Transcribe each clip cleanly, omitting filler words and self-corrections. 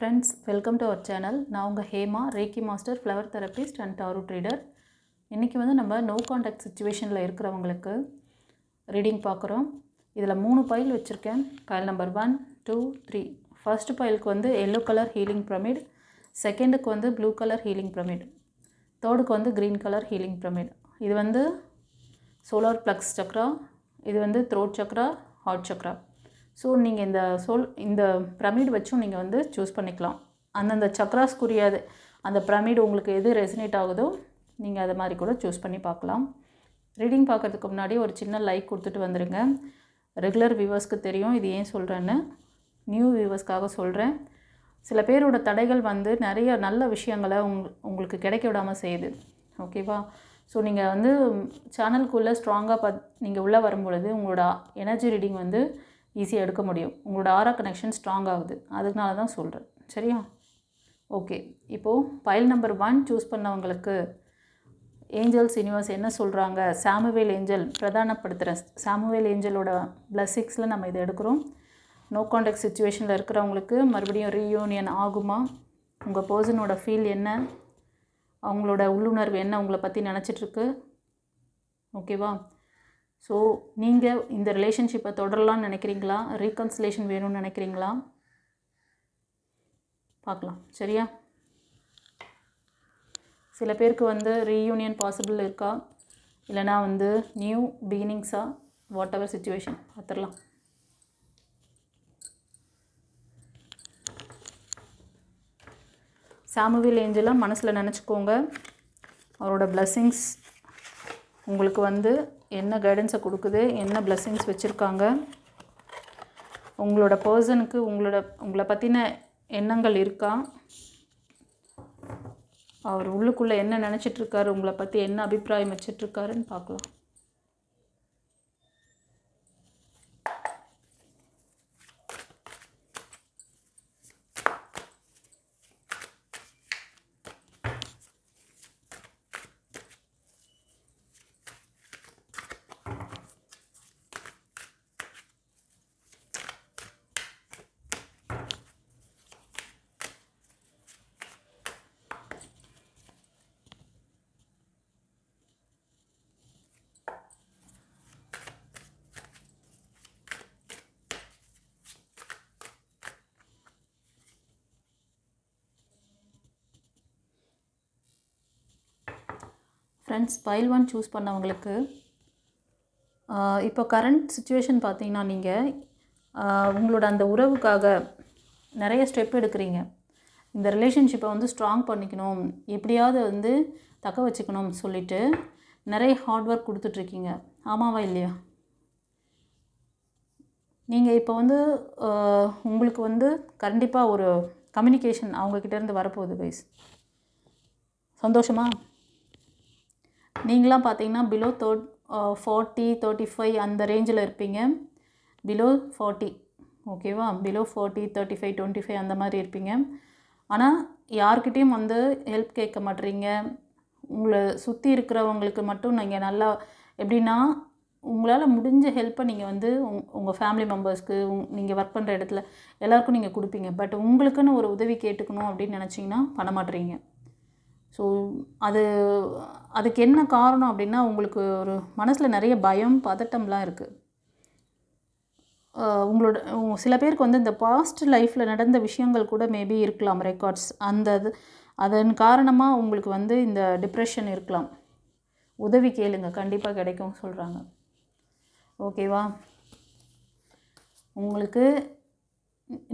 Friends, welcome to our channel. நான் உங்கள் Hema, ரேக்கி master, flower therapist and tarot ட்ரீடர். இன்றைக்கி வந்து நம்ம நோ கான்டாக்ட் சுச்சுவேஷனில் இருக்கிறவங்களுக்கு ரீடிங் பார்க்குறோம். இதில் 3 பைல் வச்சுருக்கேன். File number 1, 2, 3. ஃபர்ஸ்ட் பைலுக்கு வந்து எல்லோ கலர் ஹீலிங் பிரமிட், செகண்டுக்கு வந்து ப்ளூ கலர் ஹீலிங் பிரமிட், தேர்டுக்கு வந்து க்ரீன் கலர் ஹீலிங் பிரமிட். இது வந்து சோலார் ப்ளக்ஸ் சக்ரா, இது வந்து throat chakra, heart chakra. So நீங்கள் இந்த பிரமிட் வச்சும் நீங்கள் வந்து சூஸ் பண்ணிக்கலாம். அந்தந்த சக்ராஸ்க்குரியாது அந்த பிரமிட் உங்களுக்கு எது ரெசனேட் ஆகுதோ நீங்கள் அதை மாதிரி கூட சூஸ் பண்ணி பார்க்கலாம். ரீடிங் பார்க்குறதுக்கு முன்னாடி ஒரு சின்ன லைக் கொடுத்துட்டு வந்துடுங்க. ரெகுலர் வியூவர்ஸ்க்கு தெரியும் இது ஏன் சொல்கிறேன்னு, நியூ வியூவர்ஸ்க்காக சொல்கிறேன். சில பேரோட தடைகள் வந்து நிறைய நல்ல விஷயங்களை உங்களுக்கு கிடைக்க விடாமல் செய்யுது. ஓகேவா? ஸோ நீங்கள் வந்து சேனலுக்குள்ளே ஸ்ட்ராங்காக நீங்கள் உள்ளே வரும்பொழுது உங்களோட எனர்ஜி ரீடிங் வந்து ஈஸியாக எடுக்க முடியும். உங்களோட ஆரா கனெக்ஷன் ஸ்ட்ராங் ஆகுது. அதனால தான் சொல்கிறேன். சரியா? ஓகே. இப்போது பைல் நம்பர் 1 சூஸ் பண்ணவங்களுக்கு ஏஞ்சல்ஸ் யூனிவர்ஸ் என்ன சொல்கிறாங்க, சாமுவேல் ஏஞ்சல் பிரதானப்படுத்துகிற சாமுவேல் ஏஞ்சலோட பிளஸ்ஸிங்ஸில் நம்ம இதை எடுக்கிறோம். நோ கான்டாக்ட் சுச்சுவேஷனில் இருக்கிறவங்களுக்கு மறுபடியும் ரீயூனியன் ஆகுமா, உங்கள் பர்சனோட ஃபீல் என்ன, அவங்களோட உள்ளுணர்வு என்ன உங்களை பற்றி நினச்சிட்ருக்கு. ஓகேவா? ஸோ நீங்கள் இந்த ரிலேஷன்ஷிப்பை தொடரலாம்னு நினைக்கிறீங்களா, ரீகன்சிலேஷன் வேணும்னு நினைக்கிறீங்களா, பார்க்கலாம். சரியா? சில பேருக்கு வந்து ரீயூனியன் பாசிபிள் இருக்கா, இல்லைனா வந்து நியூ பிகினிங்ஸா, வாட் எவர் சிச்சுவேஷன் பார்த்துடலாம். சாமுவேல் ஏஞ்சலாக மனசில் நினச்சிக்கோங்க. அவரோட பிளஸ்ஸிங்ஸ் உங்களுக்கு வந்து என்ன கைடன்ஸை கொடுக்குது, என்ன பிளஸ்ஸிங்ஸ் வச்சுருக்காங்க, உங்களோட பர்சனுக்கு உங்களை பற்றின எண்ணங்கள் இருக்கா, அவர் உள்ளுக்குள்ளே என்ன நினச்சிட்ருக்காரு, உங்களை பற்றி என்ன அபிப்பிராயம் வச்சிட்ருக்காருன்னு பார்க்கலாம். ஃப்ரெண்ட்ஸ், பைல் 1 சூஸ் பண்ணவங்களுக்கு இப்போ கரண்ட் சுச்சுவேஷன் பார்த்தீங்கன்னா நீங்கள் உங்களோட அந்த உறவுக்காக நிறைய ஸ்டெப் எடுக்கிறீங்க. இந்த ரிலேஷன்ஷிப்பை வந்து ஸ்ட்ராங் பண்ணிக்கணும், எப்படியாவது வந்து தக்க வச்சுக்கணும்னு சொல்லிவிட்டு நிறைய ஹார்ட் ஒர்க் கொடுத்துட்ருக்கீங்க. ஆமாவா இல்லையா? நீங்கள் இப்போ வந்து உங்களுக்கு வந்து கண்டிப்பாக ஒரு கம்யூனிகேஷன் அவங்கக்கிட்டேருந்து வரப்போகுது கைஸ். சந்தோஷமா? நீங்களாம் பார்த்தீங்கன்னா பிலோ 40, 35 அந்த ரேஞ்சில் இருப்பீங்க. பிலோ 40, ஓகேவா? பிலோ 40, 35, 25 அந்த மாதிரி இருப்பீங்க. ஆனால் யார்கிட்டையும் வந்து ஹெல்ப் கேட்க மாட்டீங்க. உங்களை சுற்றி இருக்கிறவங்களுக்கு மட்டும் நீங்கள் நல்லா எப்படின்னா உங்களால் முடிஞ்ச ஹெல்ப்பை நீங்கள் வந்து உங்கள் ஃபேமிலி மெம்பர்ஸ்க்கு, நீங்கள் ஒர்க் பண்ணுற இடத்துல எல்லாருக்கும் நீங்கள் கொடுப்பீங்க. பட் உங்களுக்குன்னு ஒரு உதவி கேட்டுக்கணும் அப்படின்னு நினச்சிங்கன்னா பண்ண மாட்டீங்க. ஸோ அதுக்கு என்ன காரணம் அப்படின்னா உங்களுக்கு ஒரு மனசில் நிறைய பயம், பதட்டம்லாம் இருக்குது. சில பேருக்கு வந்து இந்த பாஸ்ட் லைஃப்பில் நடந்த விஷயங்கள் கூட மேபி இருக்கலாம், ரெக்கார்ட்ஸ். அதன் காரணமாக உங்களுக்கு வந்து இந்த டிப்ரெஷன் இருக்கலாம். உதவி கேளுங்க, கண்டிப்பாக கிடைக்கும் சொல்கிறாங்க. ஓகேவா? உங்களுக்கு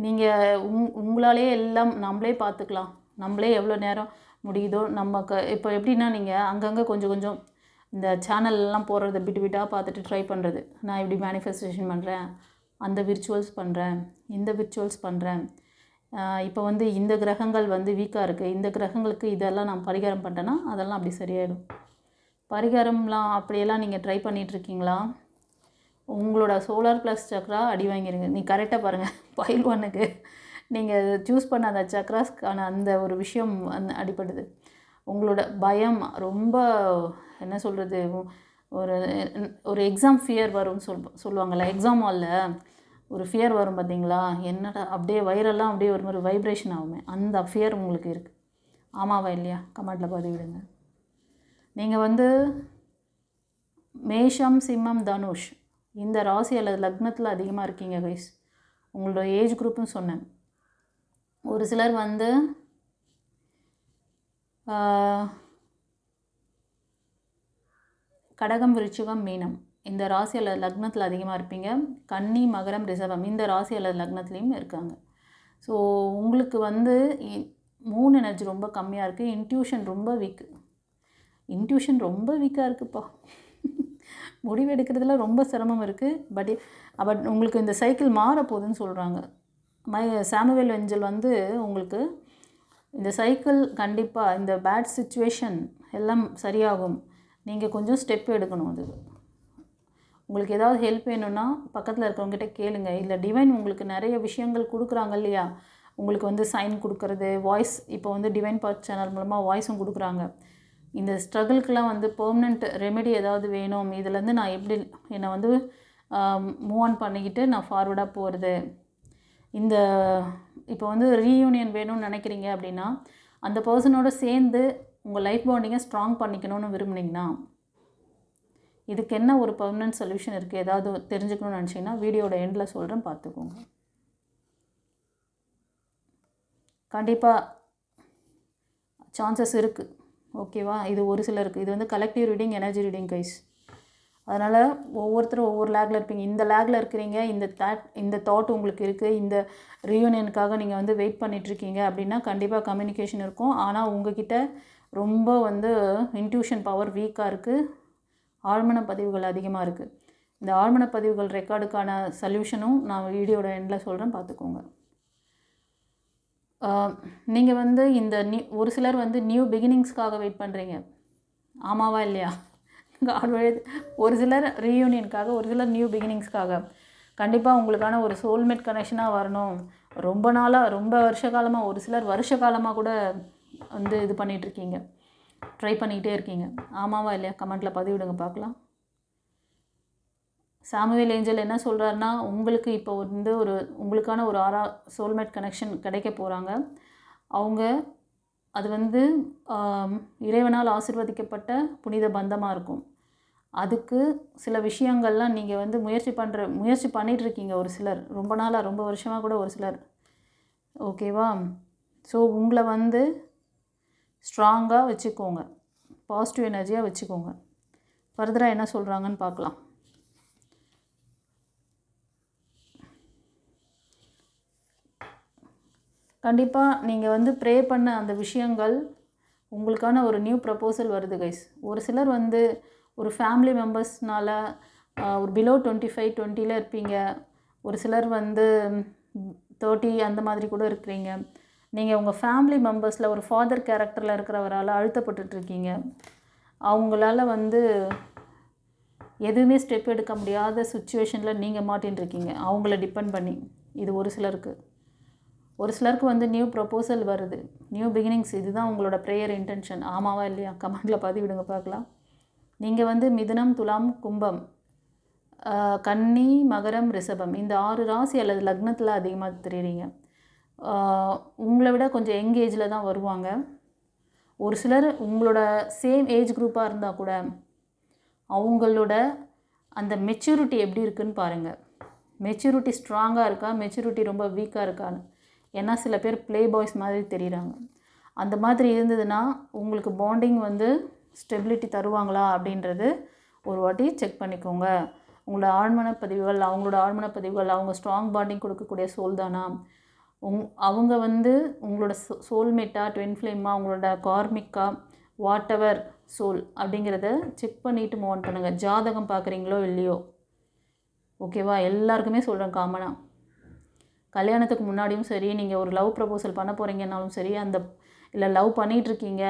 நீங்கள் உங்களாலே எல்லாம் நம்மளே பார்த்துக்கலாம். நம்மளே எவ்வளோ நேரம் முடியுதோ இப்போ எப்படின்னா நீங்கள் அங்கங்கே கொஞ்சம் கொஞ்சம் இந்த சேனல்லாம் போடுறத விட்டாக பார்த்துட்டு ட்ரை பண்ணுறது. நான் இப்படி மேனிஃபெஸ்டேஷன் பண்ணுறேன், அந்த விர்ச்சுவல்ஸ் பண்ணுறேன், இந்த விர்ச்சுவல்ஸ் பண்ணுறேன், இப்போ வந்து இந்த கிரகங்கள் வந்து வீக்காக இருக்குது, இந்த கிரகங்களுக்கு இதெல்லாம் நான் பரிகாரம் பண்ணிட்டேன்னா அதெல்லாம் அப்படி சரியாயிடும். பரிகாரம்லாம் அப்படியெல்லாம் நீங்கள் ட்ரை பண்ணிகிட்ருக்கீங்களா? உங்களோட சோலார் ப்ளஸ் சக்ரா அடி வாங்கிடுங்க. நீ கரெக்டாக பாருங்கள், பைல் 1க்கு நீங்கள் சூஸ் பண்ண அந்த சக்ராஸ்க்கான அந்த ஒரு விஷயம் அடிப்படுது. உங்களோட பயம் ரொம்ப என்ன சொல்கிறது, ஒரு எக்ஸாம் ஃபியர் வரும்னு சொல்லுவாங்கள்ல, எக்ஸாம் ஹாலில் ஒரு ஃபியர் வரும் பார்த்தீங்களா, என்னடா அப்படியே வயிறெல்லாம் அப்படியே ஒரு மாதிரி வைப்ரேஷன் ஆகுமே, அந்த ஃபியர் உங்களுக்கு இருக்குது. ஆமாவா இல்லையா? கமெண்ட்டில் பதிவிடுங்க. நீங்கள் வந்து மேஷம், சிம்மம், தனுஷ் இந்த ராசி அல்லது லக்னத்தில் அதிகமாக இருக்கீங்க கைஸ். உங்களோட ஏஜ் குரூப்புன்னு சொன்னேன். ஒரு சிலர் வந்து கடகம், விருச்சிகம், மீனம் இந்த ராசி அல்லது லக்னத்தில் அதிகமாக இருப்பீங்க. கன்னி, மகரம், ரிஷபம் இந்த ராசி அல்லது லக்னத்துலேயும் இருக்காங்க. ஸோ உங்களுக்கு வந்து மூன் எனர்ஜி ரொம்ப கம்மியாக இருக்குது. இன்ட்யூஷன் ரொம்ப வீக்காக இருக்குப்பா. முடிவு எடுக்கிறதுல ரொம்ப சிரமம் இருக்குது. பட் உங்களுக்கு இந்த சைக்கிள் மாறப்போகுதுன்னு சொல்கிறாங்க. சாமுவேல் வெஞ்சல் வந்து உங்களுக்கு இந்த சைக்கிள் கண்டிப்பாக இந்த பேட் சிச்சுவேஷன் எல்லாம் சரியாகும். நீங்கள் கொஞ்சம் ஸ்டெப் எடுக்கணும். அது உங்களுக்கு ஏதாவது ஹெல்ப் வேணும்னா பக்கத்தில் இருக்கிறவங்ககிட்ட கேளுங்க. இல்லை டிவைன் உங்களுக்கு நிறைய விஷயங்கள் கொடுக்குறாங்க இல்லையா, உங்களுக்கு வந்து சைன் கொடுக்குறது, வாய்ஸ் இப்போ வந்து டிவைன் பாத் சேனல் மூலமாக வாய்ஸும் கொடுக்குறாங்க. இந்த ஸ்ட்ரகிள்க்கெலாம் வந்து பெர்மனெண்ட் ரெமெடி ஏதாவது வேணும், இதுலேருந்து நான் எப்படி என்னை வந்து மூவ் ஆன் பண்ணிக்கிட்டு நான் ஃபார்வர்டாக போகிறது, இந்த இப்போ வந்து ரீயூனியன் வேணும்னு நினைக்கிறீங்க அப்படின்னா அந்த பர்சனோடு சேர்ந்து உங்கள் லைஃப் பாண்டிங்கை ஸ்ட்ராங் பண்ணிக்கணும்னு விரும்புனீங்கன்னா இதுக்கு என்ன ஒரு பெர்மனெண்ட் சொல்யூஷன் இருக்குது, ஏதாவது தெரிஞ்சுக்கணும்னு நினச்சிங்கன்னா வீடியோட எண்டில் சொல்கிறேன், பார்த்துக்கோங்க. கண்டிப்பாக சான்சஸ் இருக்குது. ஓகேவா? இது ஒரு சிலருக்கு. இது வந்து collective reading, energy reading guys. அதனால் ஒவ்வொருத்தரும் ஒவ்வொரு லேக்கில் இருப்பீங்க. இந்த லேக்கில் இருக்கிறீங்க, இந்த தாட் உங்களுக்கு இருக்குது, இந்த ரீயூனியனுக்காக நீங்கள் வந்து வெயிட் பண்ணிகிட்ருக்கீங்க அப்படின்னா கண்டிப்பாக கம்யூனிகேஷன் இருக்கும். ஆனால் உங்ககிட்ட ரொம்ப வந்து இன்ட்யூஷன் பவர் வீக்காக இருக்குது. ஆழ்மன பதிவுகள் அதிகமாக இருக்குது. இந்த ஆழ்மன பதிவுகள் ரெக்கார்டுக்கான சொல்யூஷனும் நான் வீடியோட எண்டில் சொல்கிறேன், பார்த்துக்கோங்க. நீங்கள் வந்து இந்த ஒரு சிலர் வந்து நியூ பிகினிங்ஸ்க்காக வெயிட் பண்ணுறீங்க. ஆமாவா இல்லையா? ஒரு சிலர் ரீயூனியனுக்காக, ஒரு சிலர் நியூ பிகினிங்ஸ்க்காக. கண்டிப்பாக உங்களுக்கான ஒரு சோல்மேட் கனெக்ஷனாக வரணும். ரொம்ப நாளாக, ரொம்ப வருஷ காலமாக, ஒரு சிலர் வருஷ காலமாக கூட வந்து இது பண்ணிகிட்ருக்கீங்க, ட்ரை பண்ணிக்கிட்டே இருக்கீங்க. ஆமாவா இல்லையா? கமெண்ட்டில் பதிவிடுங்க பார்க்கலாம். சாமுவேல் ஏஞ்சல் என்ன சொல்கிறாருன்னா, உங்களுக்கு இப்போ வந்து உங்களுக்கான ஒரு சோல்மேட் கனெக்ஷன் கிடைக்க போகிறாங்க. அவங்க அது வந்து இறைவனால் ஆசீர்வதிக்கப்பட்ட புனித பந்தமாக இருக்கும். அதுக்கு சில விஷயங்கள்லாம் நீங்கள் வந்து முயற்சி பண்ணிகிட்ருக்கீங்க. ஒரு சிலர் ரொம்ப நாளாக, ரொம்ப வருஷமாக கூட ஒரு சிலர். ஓகேவா? ஸோ உங்களை வந்து ஸ்ட்ராங்காக வச்சுக்கோங்க, பாசிட்டிவ் எனர்ஜியாக வச்சுக்கோங்க. ஃபர்தராக என்ன சொல்கிறாங்கன்னு பார்க்கலாம். கண்டிப்பாக நீங்கள் வந்து ப்ரே பண்ண அந்த விஷயங்கள் உங்களுக்கான ஒரு நியூ ப்ரப்போசல் வருது கைஸ். ஒரு சிலர் வந்து ஒரு ஃபேமிலி மெம்பர்ஸ்னால் ஒரு பிலோ 25-20 இருப்பீங்க. ஒரு சிலர் வந்து 30 அந்த மாதிரி கூட இருக்கிறீங்க. நீங்கள் உங்கள் ஃபேமிலி மெம்பர்ஸில் ஒரு ஃபாதர் கேரக்டரில் இருக்கிறவரால் அழுத்தப்பட்டுருக்கீங்க. அவங்களால வந்து எதுவுமே ஸ்டெப் எடுக்க முடியாத சுச்சுவேஷனில் நீங்கள் மாட்டின்ருக்கீங்க, அவங்கள டிபெண்ட் பண்ணி. இது ஒரு சிலருக்கு. ஒரு சிலருக்கு வந்து நியூ ப்ரப்போசல் வருது, நியூ பிகினிங்ஸ். இதுதான் உங்களோட ப்ரேயர் இன்டென்ஷன். ஆமாவா இல்லையா? கமெண்ட்டில் பதிவிடுங்க பார்க்கலாம். நீங்கள் வந்து மிதுனம், துலாம், கும்பம், கன்னி, மகரம், ரிஷபம் இந்த 6 ராசி அல்லது லக்னத்தில் அதிகமாக தெரியுறீங்க. உங்களை விட கொஞ்சம் யங் ஏஜில் தான் வருவாங்க. ஒரு சிலர் உங்களோட சேம் ஏஜ் குரூப்பாக இருந்தால் கூட அவங்களோட அந்த மெச்சூரிட்டி எப்படி இருக்குதுன்னு பாருங்கள். மெச்சூரிட்டி ஸ்ட்ராங்காக இருக்கா, மெச்சூரிட்டி ரொம்ப வீக்காக இருக்கான்னு. ஏன்னா சில பேர் ப்ளே பாய்ஸ் மாதிரி தெரியுறாங்க. அந்த மாதிரி இருந்ததுன்னா உங்களுக்கு பாண்டிங் வந்து ஸ்டெபிலிட்டி தருவாங்களா அப்படின்றது ஒரு வாட்டி செக் பண்ணிக்கோங்க. அவங்களோட ஆழ்மன பதிவுகள், அவங்க ஸ்ட்ராங் பாண்டிங் கொடுக்கக்கூடிய சோல் தானா, அவங்க வந்து உங்களோட சோல்மேட்டா, ட்வின் ஃப்ளேமா, உங்களோட கார்மிக்கா, வாட் எவர் சோல் அப்படிங்கிறத செக் பண்ணிவிட்டு மூவ் ஆன் பண்ணுங்கள். ஜாதகம் பார்க்குறீங்களோ இல்லையோ, ஓகேவா? எல்லாருக்குமே சொல்கிறேன் காமனாக. கல்யாணத்துக்கு முன்னாடியும் சரி, நீங்கள் ஒரு லவ் ப்ரப்போசல் பண்ண போகிறீங்கன்னாலும் சரி, இல்லை லவ் பண்ணிகிட்ருக்கீங்க,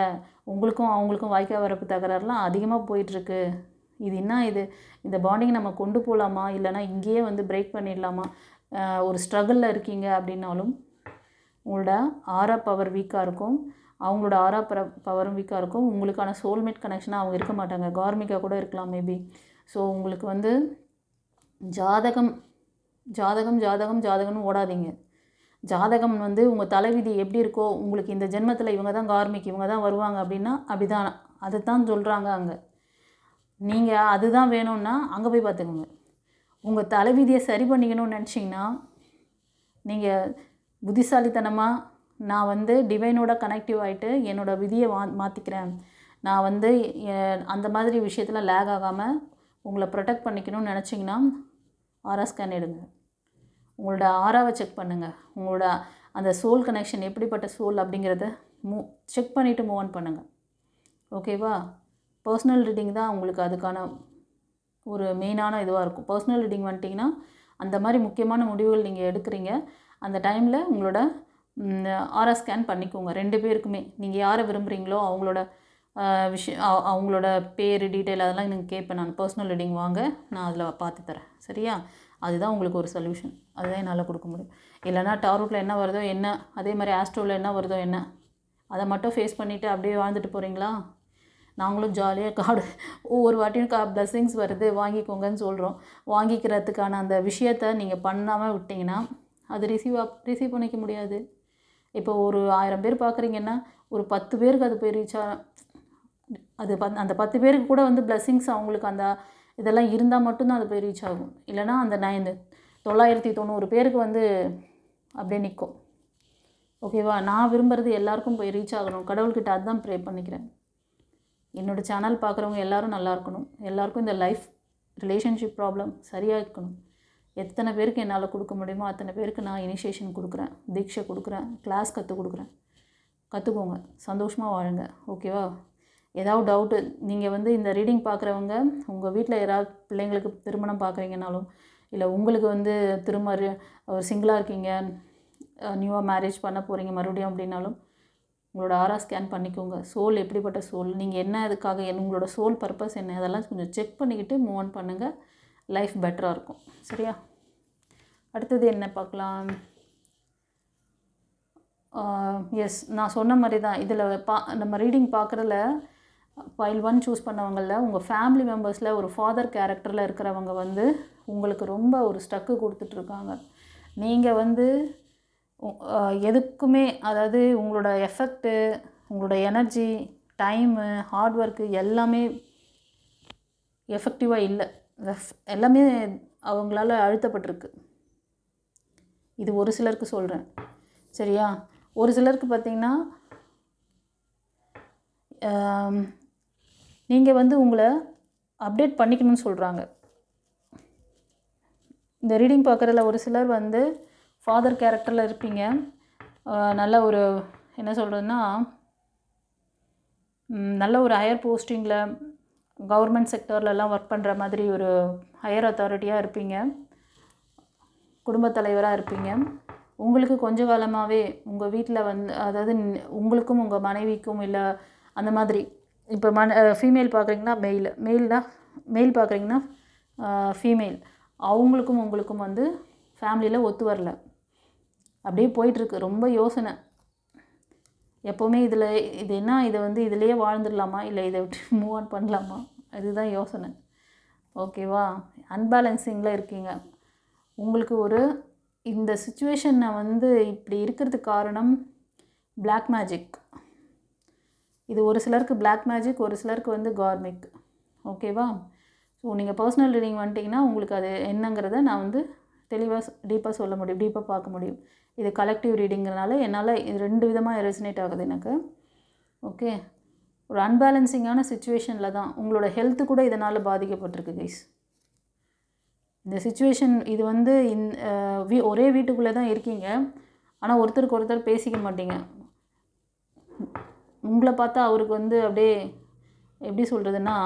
உங்களுக்கும் அவங்களுக்கும் வாய்க்கா வரப்பு தகராறுலாம் அதிகமாக போயிட்டுருக்கு. இந்த பாண்டிங் நம்ம கொண்டு போகலாமா, இல்லைனா இங்கேயே வந்து பிரேக் பண்ணிடலாமா, ஒரு ஸ்ட்ரகிளில் இருக்கீங்க அப்படின்னாலும் உங்களோட ஆரா பவர் வீக்காக இருக்கும், அவங்களோட ஆரா பவரும் வீக்காக இருக்கும். உங்களுக்கான சோல்மேட் கனெக்ஷனாக அவங்க இருக்க மாட்டாங்க, கார்மிக்காக கூட இருக்கலாம் மேபி. ஸோ உங்களுக்கு வந்து ஜாதகம் ஜாதகம் ஜாதகம் ஜாதகம்னு ஓடாதீங்க. ஜாதகம் வந்து உங்கள் தலைவிதி எப்படி இருக்கோ, உங்களுக்கு இந்த ஜென்மத்தில் இவங்க தான் கார்மிக், இவங்க தான் வருவாங்க அப்படின்னா அப்படி தான், அதை தான் சொல்கிறாங்க அங்கே. நீங்கள் அதுதான் வேணும்னா அங்கே போய் பார்த்துக்கோங்க. உங்கள் தலைவிதியை சரி பண்ணிக்கணும்னு நினச்சிங்கன்னா நீங்கள் புத்திசாலித்தனமாக நான் வந்து டிவைனோட கனெக்டிவ் ஆகிட்டு என்னோடய விதியை மாற்றிக்கிறேன், நான் வந்து அந்த மாதிரி விஷயத்தில் லேக் ஆகாமல் உங்களை ப்ரொடெக்ட் பண்ணிக்கணும்னு நினச்சிங்கன்னா ஆரா ஸ்கேன் எடுங்க. உங்களோட ஆராவை செக் பண்ணுங்கள். உங்களோட அந்த சோல் கனெக்ஷன் எப்படிப்பட்ட சோல் அப்படிங்கிறத செக் பண்ணிவிட்டு மூவ் ஆன் பண்ணுங்கள். ஓகேவா? பர்சனல் ரீடிங் தான் உங்களுக்கு அதுக்கான ஒரு மெயினான இதுவாக இருக்கும். பர்சனல் ரீடிங் வந்துட்டிங்கன்னா அந்த மாதிரி முக்கியமான முடிவுகள் நீங்கள் எடுக்கிறீங்க. அந்த டைமில் உங்களோட ஆரா ஸ்கேன் பண்ணிக்கோங்க 2 பேருக்குமே. நீங்கள் யாரை விரும்புகிறீங்களோ அவங்களோட அவங்களோட பேர் டீட்டெயில் அதெல்லாம் நீங்கள் கேட்பேன். நான் பர்சனல் ரீடிங் வாங்க, நான் அதில் பார்த்து தரேன். சரியா? அதுதான் உங்களுக்கு ஒரு சொல்யூஷன். அதுதான் என்னால் கொடுக்க முடியும். இல்லைனா டாரோட்டில் என்ன வருதோ என்ன, அதே மாதிரி ஆஸ்ட்ரோவில் என்ன வருதோ என்ன, அதை மட்டும் ஃபேஸ் பண்ணிவிட்டு அப்படியே வாழ்ந்துட்டு போகிறீங்களா? நாங்களும் ஜாலியாக கார்டு ஒவ்வொரு வாட்டியும் பிளஸ்ஸிங்ஸ் வருது வாங்கிக்கோங்கன்னு சொல்கிறோம். வாங்கிக்கிறதுக்கான அந்த விஷயத்தை நீங்கள் பண்ணாமல் விட்டிங்கன்னா அது ரிசீவ் பண்ணிக்க முடியாது. இப்போ ஒரு 1000 பேர் பார்க்குறீங்கன்னா ஒரு 10 பேருக்கு அது போய் ரீச் அது அந்த 10 பேருக்கு கூட வந்து பிளஸ்ஸிங்ஸ் அவங்களுக்கு அந்த இதெல்லாம் இருந்தால் மட்டும்தான் அது போய் ரீச் ஆகும். இல்லைனா அந்த 990 பேருக்கு வந்து அப்படியே நிற்கும். ஓகேவா? நான் விரும்புகிறது எல்லாருக்கும் போய் ரீச் ஆகணும். கடவுள்கிட்ட அதுதான் ப்ரே பண்ணிக்கிறேன். என்னோடய சேனல் பார்க்குறவங்க எல்லோரும் நல்லா இருக்கணும். எல்லாருக்கும் இந்த லைஃப் ரிலேஷன்ஷிப் ப்ராப்ளம் சரியாக இருக்கணும். எத்தனை பேருக்கு என்னால் கொடுக்க முடியுமோ அத்தனை பேருக்கு நான் இனிஷியேஷன் கொடுக்குறேன், தீட்சை கொடுக்குறேன், கிளாஸ் கற்றுக் கொடுக்குறேன். கற்றுக்கோங்க, சந்தோஷமாக வாழுங்க. ஓகேவா? ஏதாவது டவுட்டு, நீங்கள் வந்து இந்த ரீடிங் பார்க்குறவங்க உங்கள் வீட்டில் யாராவது பிள்ளைங்களுக்கு திருமணம் பார்க்குறீங்கனாலும், இல்லை உங்களுக்கு வந்து ஒரு சிங்கிளாக இருக்கீங்க, நியூவாக மேரேஜ் பண்ண போகிறீங்க மறுபடியும் அப்படின்னாலும் உங்களோட ஆரா ஸ்கேன் பண்ணிக்கோங்க. சோல் எப்படிப்பட்ட சோல், நீங்கள் என்ன இதுக்காக உங்களோட சோல் பர்பஸ் என்ன, அதெல்லாம் கொஞ்சம் செக் பண்ணிக்கிட்டு மூவ் ஆன் பண்ணுங்கள். லைஃப் பெட்டராக இருக்கும். சரியா? அடுத்தது என்ன பார்க்கலாம்? எஸ், நான் சொன்ன மாதிரி தான் இதில் நம்ம ரீடிங் பார்க்குறதுல ஃபைல் 1 சூஸ் பண்ணவங்களில் உங்கள் ஃபேமிலி மெம்பர்ஸில் ஒரு ஃபாதர் கேரக்டரில் இருக்கிறவங்க வந்து உங்களுக்கு ரொம்ப ஒரு ஸ்டக்கு கொடுத்துட்ருக்காங்க. நீங்கள் வந்து எதுக்குமே, அதாவது உங்களோட எஃபெக்ட்டு, உங்களோட எனர்ஜி, டைமு, ஹார்ட் ஒர்க்கு எல்லாமே எஃபெக்டிவாக இல்லை. எல்லாமே அவங்களால அழுத்தப்பட்டிருக்கு. இது ஒரு சிலருக்கு சொல்கிறேன். சரியா? ஒரு சிலருக்கு பார்த்திங்கன்னா நீங்கள் வந்து உங்களை அப்டேட் பண்ணிக்கணும்னு சொல்கிறாங்க. இந்த ரீடிங் பார்க்குறதுல ஒரு சிலர் வந்து ஃபாதர் கேரக்டரில் இருப்பீங்க. நல்ல ஒரு என்ன சொல்கிறதுன்னா, நல்ல ஒரு ஹையர் போஸ்டிங்கில் கவர்மெண்ட் செக்டர்லலாம் ஒர்க் பண்ணுற மாதிரி ஒரு ஹையர் அத்தாரிட்டியாக இருப்பீங்க, குடும்பத் தலைவராக இருப்பீங்க. உங்களுக்கு கொஞ்ச காலமாகவே உங்கள் வீட்டில் வந்து, அதாவது உங்களுக்கும் உங்கள் மனைவிக்கும் இல்லை அந்த மாதிரி, இப்போ ஃபீமேல் பார்க்குறீங்கன்னா மெயில் பார்க்குறீங்கன்னா ஃபீமேல், அவங்களுக்கும் உங்களுக்கும் வந்து ஃபேமிலியில் ஒத்து வரல, அப்படியே போயிட்டுருக்கு. ரொம்ப யோசனை எப்போவுமே இது என்ன, இதை வந்து இதிலையே வாழ்ந்துடலாமா இல்லை இதை விட்டு மூவ் ஆன் பண்ணலாமா, அதுதான் யோசனை. ஓகேவா? அன்பேலன்சிங்கில் இருக்கீங்க. உங்களுக்கு இந்த சுச்சுவேஷனை வந்து இப்படி இருக்கிறதுக்கு காரணம் பிளாக் மேஜிக். இது ஒரு சிலருக்கு பிளாக் மேஜிக், ஒரு சிலருக்கு வந்து கார்மிக். ஓகேவா? ஸோ நீங்கள் பர்சனல் ரீடிங் வந்துட்டிங்கன்னா உங்களுக்கு அது என்னங்கிறத நான் வந்து தெளிவாக டீப்பாக சொல்ல முடியும், டீப்பாக பார்க்க முடியும். இது கலெக்டிவ் ரீடிங்கிறனால என்னால் இது 2 விதமாக ரெசனேட் ஆகுது எனக்கு. ஓகே, ஒரு அன்பேலன்சிங்கான சுச்சுவேஷனில் தான் உங்களோட ஹெல்த்து கூட இதனால் பாதிக்கப்பட்டிருக்கு கைஸ். இந்த சுச்சுவேஷன் இது வந்து ஒரே வீட்டுக்குள்ளே தான் இருக்கீங்க, ஆனால் ஒருத்தருக்கு ஒருத்தர் பேசிக்க மாட்டீங்க. உங்களை பார்த்தா அவருக்கு வந்து அப்படியே எப்படி சொல்கிறதுன்னா,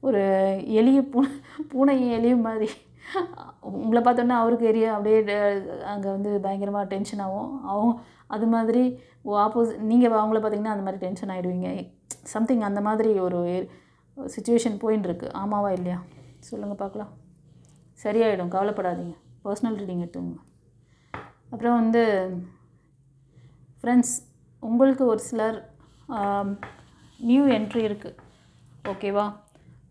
ஒரு எலிய பூனையும் எலியும் மாதிரி. உங்களை பார்த்தோன்னா அவருக்கு அப்படியே அங்கே வந்து பயங்கரமாக டென்ஷன் ஆகும். அது மாதிரி நீங்கள் அவங்கள பார்த்தீங்கன்னா அந்த மாதிரி டென்ஷன் ஆகிடுவீங்க. சம்திங் அந்த மாதிரி ஒரு சுச்சுவேஷன் போயின்னு இருக்குது. ஆமாவா இல்லையா சொல்லுங்கள் பார்க்கலாம். சரியாயிடும், கவலைப்படாதீங்க. பர்சனல் ரீடிங் எடுத்துங்க. அப்புறம் வந்து ஃப்ரெண்ட்ஸ், உங்களுக்கு ஒரு சிலர் நியூ என்ட்ரி இருக்குது. ஓகேவா?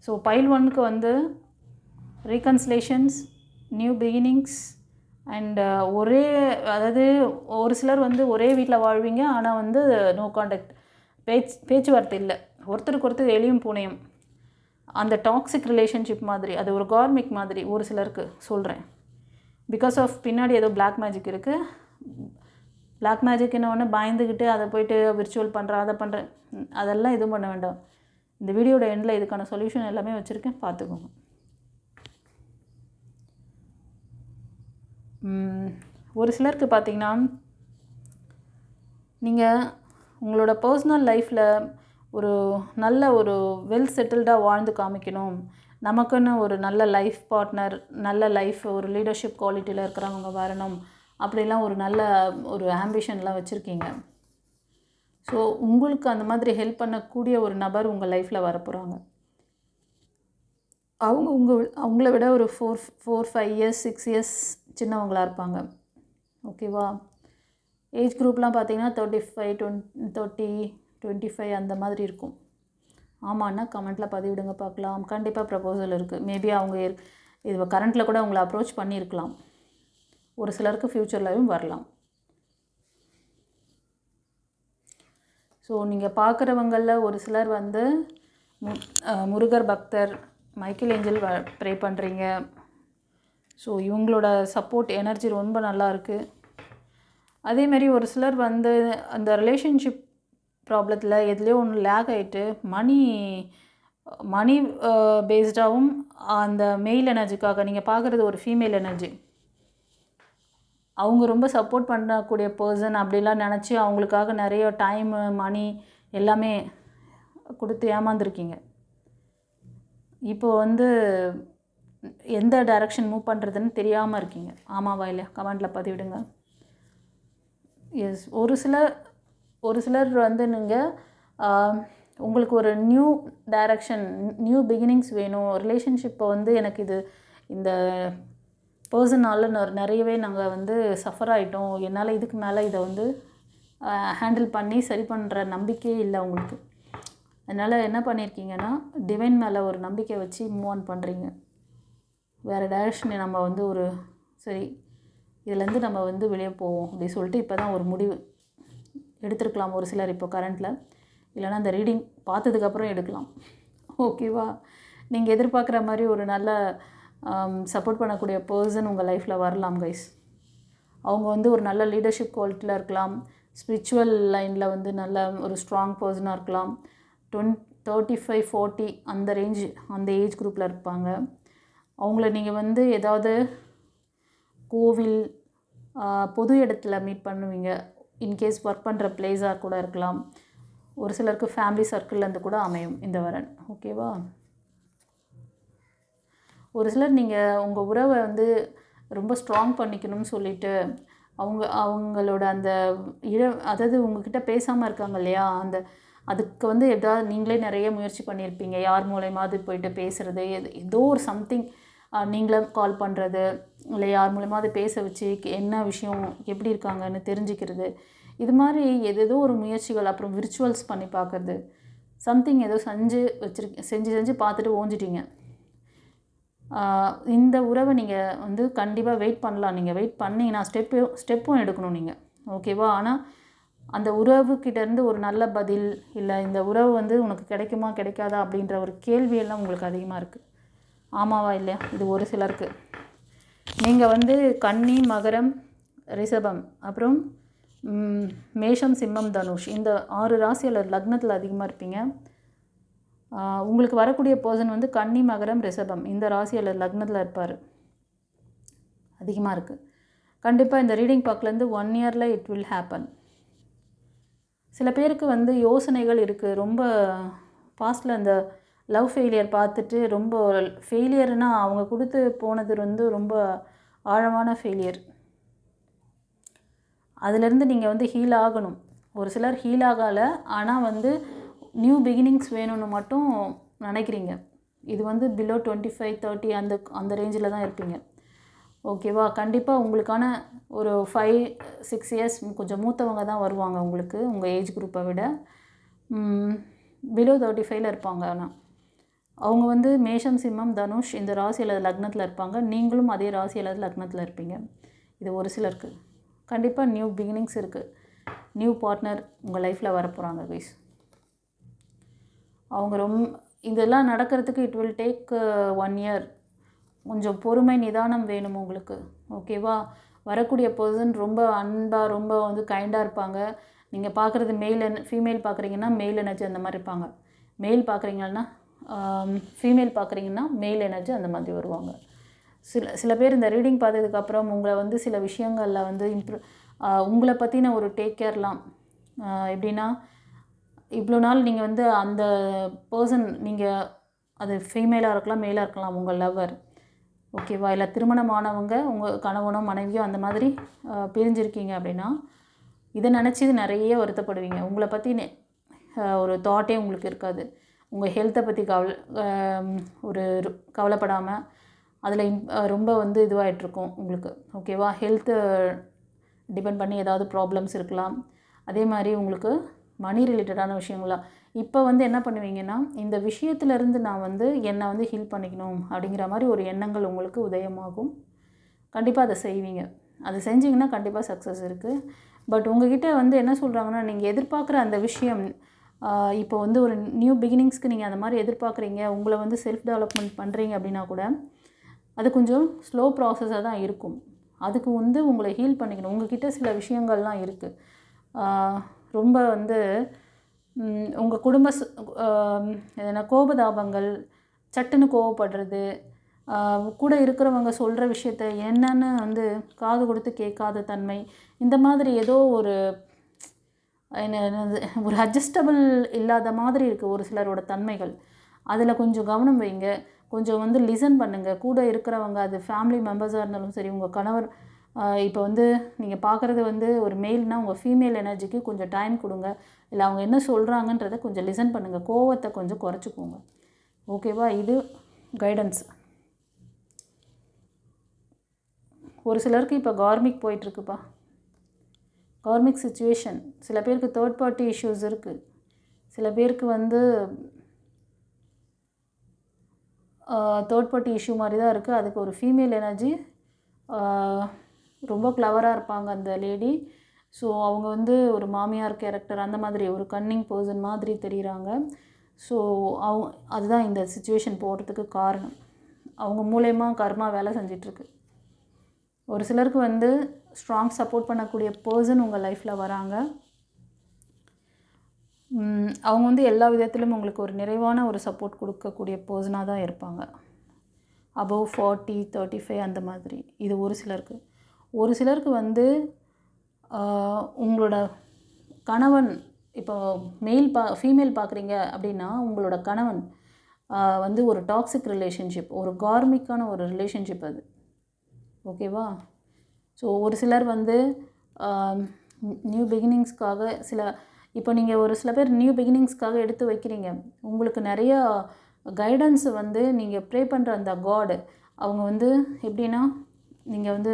ஸோ பைல் 1க்கு வந்து ரீகன்சிலேஷன்ஸ், நியூ பிகினிங்ஸ் அண்ட் ஒரே, அதாவது ஒரு சிலர் வந்து ஒரே வீட்டில் வாழ்வீங்க, ஆனால் வந்து நோ கான்டாக்ட், பேச்சுவார்த்தை இல்லை, ஒருத்தருக்கு ஒருத்தர் எலியும் பூனையும், அந்த டாக்ஸிக் ரிலேஷன்ஷிப் மாதிரி, அது ஒரு கார்மிக் மாதிரி ஒரு சிலருக்கு சொல்கிறேன். பிகாஸ் ஆஃப் பின்னாடி ஏதோ பிளாக் மேஜிக் இருக்குது. பிளாக் மேஜிக்னு ஒன்று பயந்துக்கிட்டு அதை போய்ட்டு விர்ச்சுவல் பண்ணுறேன், அதை பண்ணுறேன், அதெல்லாம் எதுவும் பண்ண வேண்டாம். இந்த வீடியோட எண்டில் இதுக்கான சொல்யூஷன் எல்லாமே வச்சுருக்கேன், பார்த்துக்கோங்க. ஒரு சிலருக்கு பார்த்திங்கன்னா, நீங்கள் உங்களோட பர்சனல் லைஃப்பில் ஒரு நல்ல ஒரு வெல் செட்டில்டாக வாழ்ந்து காமிக்கணும், நமக்குன்னு ஒரு நல்ல லைஃப் பார்ட்னர், நல்ல லைஃப், ஒரு லீடர்ஷிப் குவாலிட்டியில் இருக்கிறவங்க வரணும், அப்படிலாம் ஒரு நல்ல ஒரு ஆம்பிஷன்லாம் வச்சுருக்கீங்க. ஸோ உங்களுக்கு அந்த மாதிரி ஹெல்ப் பண்ணக்கூடிய ஒரு நபர் உங்கள் லைஃப்பில் வரப்போகிறாங்க. அவங்கள விட ஒரு 4-5 இயர்ஸ் 6 இயர்ஸ் சின்னவங்களாக இருப்பாங்க. ஓகேவா? ஏஜ் குரூப்லாம் பார்த்தீங்கன்னா 35, 30, 25 அந்த மாதிரி இருக்கும். ஆமாண்ணா கமெண்ட்டில் பதிவிடுங்க பார்க்கலாம். கண்டிப்பாக ப்ரப்போசல் இருக்குது. மேபி அவங்க இது கரண்ட்டில் கூட அவங்கள அப்ரோச் பண்ணியிருக்கலாம். ஒரு சிலருக்கு ஃப்யூச்சர்லையும் வரலாம். ஸோ நீங்கள் பார்க்குறவங்களில் ஒரு சிலர் வந்து முருகர் பக்தர், மைக்கேல் ஏஞ்சல் ப்ரே பண்ணுறீங்க. ஸோ இவங்களோட சப்போர்ட் எனர்ஜி ரொம்ப நல்லா இருக்குது. அதேமாரி ஒரு சிலர் வந்து அந்த ரிலேஷன்ஷிப் ப்ராப்ளத்தில் எதுலேயோ ஒன்று லேக் ஆகிட்டு மணி பேஸ்டாகவும் அந்த மெயில் எனர்ஜிக்காக நீங்கள் பார்க்குறது ஒரு ஃபீமேல் எனர்ஜி, அவங்க ரொம்ப சப்போர்ட் பண்ணக்கூடிய பர்சன் அப்படிலாம் நினச்சி அவங்களுக்காக நிறைய டைமு மணி எல்லாமே கொடுத்து ஏமாந்துருக்கீங்க. இப்போ வந்து எந்த டைரக்ஷன் மூவ் பண்ணுறதுன்னு தெரியாமல் இருக்கீங்க. ஆமாவா இல்லையா? கமெண்டில் பதிவிடுங்க. எஸ், ஒரு சிலர் வந்து நீங்கள் உங்களுக்கு ஒரு நியூ டைரக்ஷன், நியூ பிகினிங்ஸ் வேணும், ரிலேஷன்ஷிப்பை வந்து எனக்கு இந்த பர்சனால் நிறையவே நாங்கள் வந்து சஃபர் ஆகிட்டோம், என்னால் இதுக்கு மேலே இதை வந்து ஹேண்டில் பண்ணி சரி பண்ணுற நம்பிக்கையே இல்லை உங்களுக்கு. அதனால் என்ன பண்ணியிருக்கீங்கன்னா, டிவைன் மேலே ஒரு நம்பிக்கை வச்சு மூவ் ஆன் பண்ணுறீங்க. வேறு டைரக்ஷனை நம்ம வந்து ஒரு சரி இதுலேருந்து நம்ம வந்து வெளியே போவோம் அப்படி சொல்லிட்டு இப்போ தான் ஒரு முடிவு எடுத்துருக்கலாம் ஒரு சிலர் இப்போ கரண்ட்டில், இல்லைனா அந்த ரீடிங் பார்த்ததுக்கப்புறம் எடுக்கலாம். ஓகேவா? நீங்கள் எதிர்பார்க்குற மாதிரி ஒரு நல்ல சப்போர்ட் பண்ணக்கூடிய பர்சன் உங்கள் லைஃப்பில் வரலாம் கைஸ். அவங்க வந்து ஒரு நல்ல லீடர்ஷிப் குவாலிட்டியில் இருக்கலாம், ஸ்பிரிச்சுவல் லைனில் வந்து நல்ல ஒரு ஸ்ட்ராங் பர்சனாக இருக்கலாம், 35-40 அந்த ரேஞ்ச், அந்த ஏஜ் குரூப்பில் இருப்பாங்க. அவங்கள நீங்கள் வந்து ஏதாவது கோவில், பொது இடத்துல மீட் பண்ணுவீங்க, இன்கேஸ் ஒர்க் பண்ணுற பிளேஸாக கூட இருக்கலாம். ஒரு சிலருக்கு ஃபேமிலி சர்க்கிள்லேருந்து கூட அமையும் இந்த வரன். ஓகேவா? ஒரு சிலர் நீங்கள் உங்கள் உறவை வந்து ரொம்ப ஸ்ட்ராங் பண்ணிக்கணும்னு சொல்லிவிட்டு அவங்களோட அந்த அதாவது உங்ககிட்ட பேசாமல் இருக்காங்க இல்லையா, அதுக்கு வந்து எதாவது நீங்களே நிறைய முயற்சி பண்ணியிருப்பீங்க. யார் மூலயமாவது போயிட்டு பேசுகிறது, ஏதோ ஒரு சம்திங், நீங்களே கால் பண்ணுறது, இல்லை யார் மூலயமாவது பேச வச்சு என்ன விஷயம், எப்படி இருக்காங்கன்னு தெரிஞ்சுக்கிறது, இது மாதிரி ஏதோ ஒரு முயற்சிகள், அப்புறம் விர்ச்சுவல்ஸ் பண்ணி பார்க்குறது, சம்திங் ஏதோ செஞ்சு பார்த்துட்டு ஓஞ்சிட்டிங்க. இந்த உறவை நீங்கள் வந்து கண்டிப்பாக வெயிட் பண்ணலாம். நீங்கள் வெயிட் பண்ணிங்கன்னா ஸ்டெப்பும் எடுக்கணும் நீங்கள். ஓகேவா? ஆனால் அந்த உறவுக்கிட்டேருந்து ஒரு நல்ல பதில், இல்லை இந்த உறவு வந்து உனக்கு கிடைக்குமா கிடைக்காதா அப்படின்ற ஒரு கேள்வியெல்லாம் உங்களுக்கு அதிகமாக இருக்குது. ஆமாவா இல்லையா? இது ஒரு சிலருக்கு. நீங்கள் வந்து கன்னி, மகரம், ரிஷபம், அப்புறம் மேஷம், சிம்மம், தனுஷ், இந்த 6 ராசியில் லக்னத்தில் அதிகமாக இருப்பீங்க. உங்களுக்கு வரக்கூடிய பர்சன் வந்து கன்னி, மகரம், ரிஷபம் இந்த ராசியில் லக்னத்தில் இருப்பார், அதிகமாக இருக்குது. கண்டிப்பாக இந்த ரீடிங் பார்க்கலேருந்து 1 இயரில் இட் வில் ஹேப்பன். சில பேருக்கு வந்து யோசனைகள் இருக்குது. ரொம்ப பாஸ்டில் அந்த லவ் ஃபெயிலியர் பார்த்துட்டு, ரொம்ப ஃபெயிலியர்னால் அவங்க கொடுத்து போனது வந்து ரொம்ப ஆழமான ஃபெயிலியர். அதிலேருந்து நீங்கள் வந்து ஹீல் ஆகணும். ஒரு சிலர் ஹீல் ஆகலை, ஆனால் வந்து நியூ பிகினிங்ஸ் வேணும்னு மட்டும் நினைக்கிறீங்க. இது வந்து பிலோ 25-30 அந்த ரேஞ்சில் தான் இருப்பீங்க. ஓகேவா? கண்டிப்பாக உங்களுக்கான ஒரு 5-6 இயர்ஸ் கொஞ்சம் மூத்தவங்க தான் வருவாங்க உங்களுக்கு, உங்கள் ஏஜ் குரூப்பை விட. பிலோ 35 இருப்பாங்க. ஆனால் அவங்க வந்து மேஷம், சிம்மம், தனுஷ் இந்த ராசி அல்லது லக்னத்தில் இருப்பாங்க. நீங்களும் அதே ராசி அல்லது லக்னத்தில் இருப்பீங்க. இது ஒரு சிலருக்கு. கண்டிப்பாக நியூ பிகினிங்ஸ் இருக்குது. நியூ பார்ட்னர் உங்கள் லைஃப்பில் வரப்போகிறாங்க கைஸ். அவங்க இதெல்லாம் நடக்கிறதுக்கு இட் வில் டேக் 1 இயர். கொஞ்சம் பொறுமை, நிதானம் வேணும் உங்களுக்கு. ஓகேவா? வரக்கூடிய பர்சன் ரொம்ப அன்பாக, ரொம்ப வந்து கைண்டாக இருப்பாங்க. நீங்கள் பார்க்குறது ஃபீமேல் பார்க்குறீங்கன்னா மேல் எனர்ஜி அந்த மாதிரி இருப்பாங்க. மேல் பார்க்குறீங்கன்னா ஃபீமேல் பார்க்குறீங்கன்னா மேல் எனர்ஜி அந்த மாதிரி வருவாங்க. சில பேர் இந்த ரீடிங் பார்த்ததுக்கப்புறம் உங்களை வந்து சில விஷயங்களில் வந்து உங்களை பற்றின ஒரு டேக் கேர்லாம் எப்படின்னா, இவ்வளோ நாள் நீங்கள் வந்து அந்த பர்சன், நீங்கள் அது ஃபீமேலாக இருக்கலாம், மேலாக இருக்கலாம், உங்கள் லவ்வர். ஓகேவா? இல்லை திருமணமானவங்க உங்கள் கணவனோ மனைவியோ அந்த மாதிரி பிரிஞ்சிருக்கீங்க அப்படின்னா இதை நினச்சி நிறைய வருத்தப்படுவீங்க. உங்களை பற்றி ஒரு தாட்டே உங்களுக்கு இருக்காது. உங்கள் ஹெல்த்தை பற்றி ஒரு கவலைப்படாமல் அதில் ரொம்ப வந்து இதுவாகிட்ருக்கும் உங்களுக்கு. ஓகேவா? ஹெல்த்து டிபெண்ட் பண்ணி ஏதாவது ப்ராப்ளம்ஸ் இருக்கலாம். அதே மாதிரி உங்களுக்கு மணி ரிலேட்டடான விஷயங்களாம் இப்போ வந்து என்ன பண்ணுவீங்கன்னா, இந்த விஷயத்துலேருந்து நான் வந்து என்னை வந்து ஹீல் பண்ணிக்கணும் அப்படிங்கிற மாதிரி ஒரு எண்ணங்கள் உங்களுக்கு உதயமாகும். கண்டிப்பாக அதை செய்வீங்க. அதை செஞ்சிங்கன்னா கண்டிப்பாக சக்ஸஸ் இருக்குது. பட் உங்ககிட்ட வந்து என்ன சொல்கிறாங்கன்னா, நீங்கள் எதிர்பார்க்குற அந்த விஷயம் இப்போ வந்து ஒரு நியூ பிகினிங்ஸ்க்கு நீங்கள் அந்த மாதிரி எதிர்பார்க்குறீங்க, உங்களை வந்து செல்ஃப் டெவலப்மெண்ட் பண்ணுறீங்க அப்படின்னா கூட அது கொஞ்சம் ஸ்லோ ப்ராசஸாக தான் இருக்கும். அதுக்கு வந்து உங்களை ஹீல் பண்ணிக்கணும். உங்ககிட்ட சில விஷயங்கள்லாம் இருக்குது. ரொம்ப வந்து உங்கள் குடும்ப எதனா கோபதாபங்கள், சட்டுன்னு கோவப்படுறது, கூட இருக்கிறவங்க சொல்கிற விஷயத்த என்னன்னு வந்து காது கொடுத்து கேட்காத தன்மை, இந்த மாதிரி ஏதோ ஒரு என்னது ஒரு அட்ஜஸ்டபிள் இல்லாத மாதிரி இருக்குது ஒரு சிலரோட தன்மைகள். அதில் கொஞ்சம் கவனம் வைங்க. கொஞ்சம் வந்து லிசன் பண்ணுங்கள். கூட இருக்கிறவங்க, அது ஃபேமிலி மெம்பர்ஸாக இருந்தாலும் சரி, உங்கள் கணவர், இப்போ வந்து நீங்கள் பார்க்குறது வந்து ஒரு மேல்னால் உங்கள் ஃபீமேல் எனர்ஜிக்கு கொஞ்சம் டைம் கொடுங்க. இல்லை அவங்க என்ன சொல்கிறாங்கன்றதை கொஞ்சம் லிசன் பண்ணுங்கள். கோவத்தை கொஞ்சம் குறைச்சிக்கோங்க. ஓகேவா? இது கைடன்ஸ். ஒரு சிலருக்கு இப்போ கார்மிக் போயிட்டுருக்குப்பா. Karmic situation. சில பேருக்கு தேர்ட் பார்ட்டி இஷ்யூஸ் இருக்குது. சில பேருக்கு வந்து தேர்ட் பார்ட்டி இஷ்யூ மாதிரி தான் இருக்குது. அதுக்கு ஒரு ஃபீமேல் எனர்ஜி ரொம்ப கிளவராக இருப்பாங்க அந்த லேடி. ஸோ அவங்க வந்து ஒரு மாமியார் கேரக்டர், அந்த மாதிரி ஒரு கன்னிங் பர்சன் மாதிரி தெரிகிறாங்க. ஸோ அதுதான் இந்த சிச்சுவேஷன் போகிறதுக்கு காரணம். அவங்க மூலயமா கர்மா வேலை செஞ்சிட்ருக்கு. ஒரு சிலருக்கு வந்து ஸ்ட்ராங் சப்போர்ட் பண்ணக்கூடிய பர்சன் உங்கள் லைஃப்பில் வராங்க. அவங்க வந்து எல்லா விதத்திலும் உங்களுக்கு ஒரு நிறைவான ஒரு சப்போர்ட் கொடுக்கக்கூடிய பர்சனாக தான் இருப்பாங்க. அபவ் 40, 35 அந்த மாதிரி. இது ஒரு சிலருக்கு. ஒரு சிலருக்கு வந்து உங்களோட கணவன், இப்போ ஃபீமேல் பார்க்குறீங்க அப்படின்னா உங்களோட கணவன் வந்து ஒரு டாக்ஸிக் ரிலேஷன்ஷிப், ஒரு கார்மிக்கான ஒரு ரிலேஷன்ஷிப் அது. ஓகேவா? ஸோ ஒரு சிலர் வந்து நியூ பிகினிங்ஸ்க்காக இப்போ நீங்கள் ஒரு சில பேர் நியூ பிகினிங்ஸ்க்காக எடுத்து வைக்கிறீங்க. உங்களுக்கு நிறையா கைடன்ஸ் வந்து நீங்கள் ப்ரே பண்ணுற அந்த காடு, அவங்க வந்து எப்படின்னா, நீங்கள் வந்து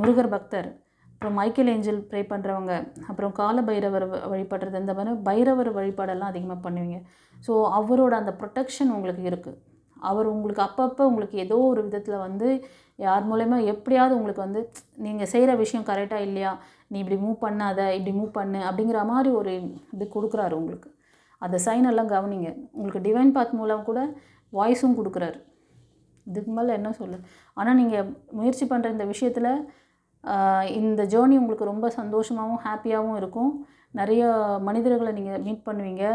முருகர் பக்தர், அப்புறம் மைக்கேல் ஏஞ்சல் ப்ரே பண்ணுறவங்க, அப்புறம் கால பைரவர் வழிபடுறது, இந்த மாதிரி பைரவர் வழிபாடெல்லாம் அதிகமாக பண்ணுவீங்க. ஸோ அவரோட அந்த ப்ரொடெக்ஷன் உங்களுக்கு இருக்குது. அவர் உங்களுக்கு அப்பப்போ உங்களுக்கு ஏதோ ஒரு விதத்தில் வந்து யார் மூலயமா எப்படியாவது உங்களுக்கு வந்து நீங்கள் செய்கிற விஷயம் கரெக்டாக இல்லையா, நீ இப்படி மூவ் பண்ணாத, இப்படி மூவ் பண்ணு அப்படிங்கிற மாதிரி ஒரு இது கொடுக்குறாரு உங்களுக்கு. அந்த சைனெல்லாம் கவனிங்க. உங்களுக்கு டிவைன் பாத் மூலம் கூட வாய்ஸும் கொடுக்குறாரு. இதுக்கு மேலே என்ன சொல்ல. ஆனால் நீங்கள் முயற்சி பண்ணுற இந்த விஷயத்தில் இந்த ஜேர்னி உங்களுக்கு ரொம்ப சந்தோஷமாகவும் ஹாப்பியாகவும் இருக்கும். நிறைய மனிதர்களை நீங்கள் மீட் பண்ணுவீங்க.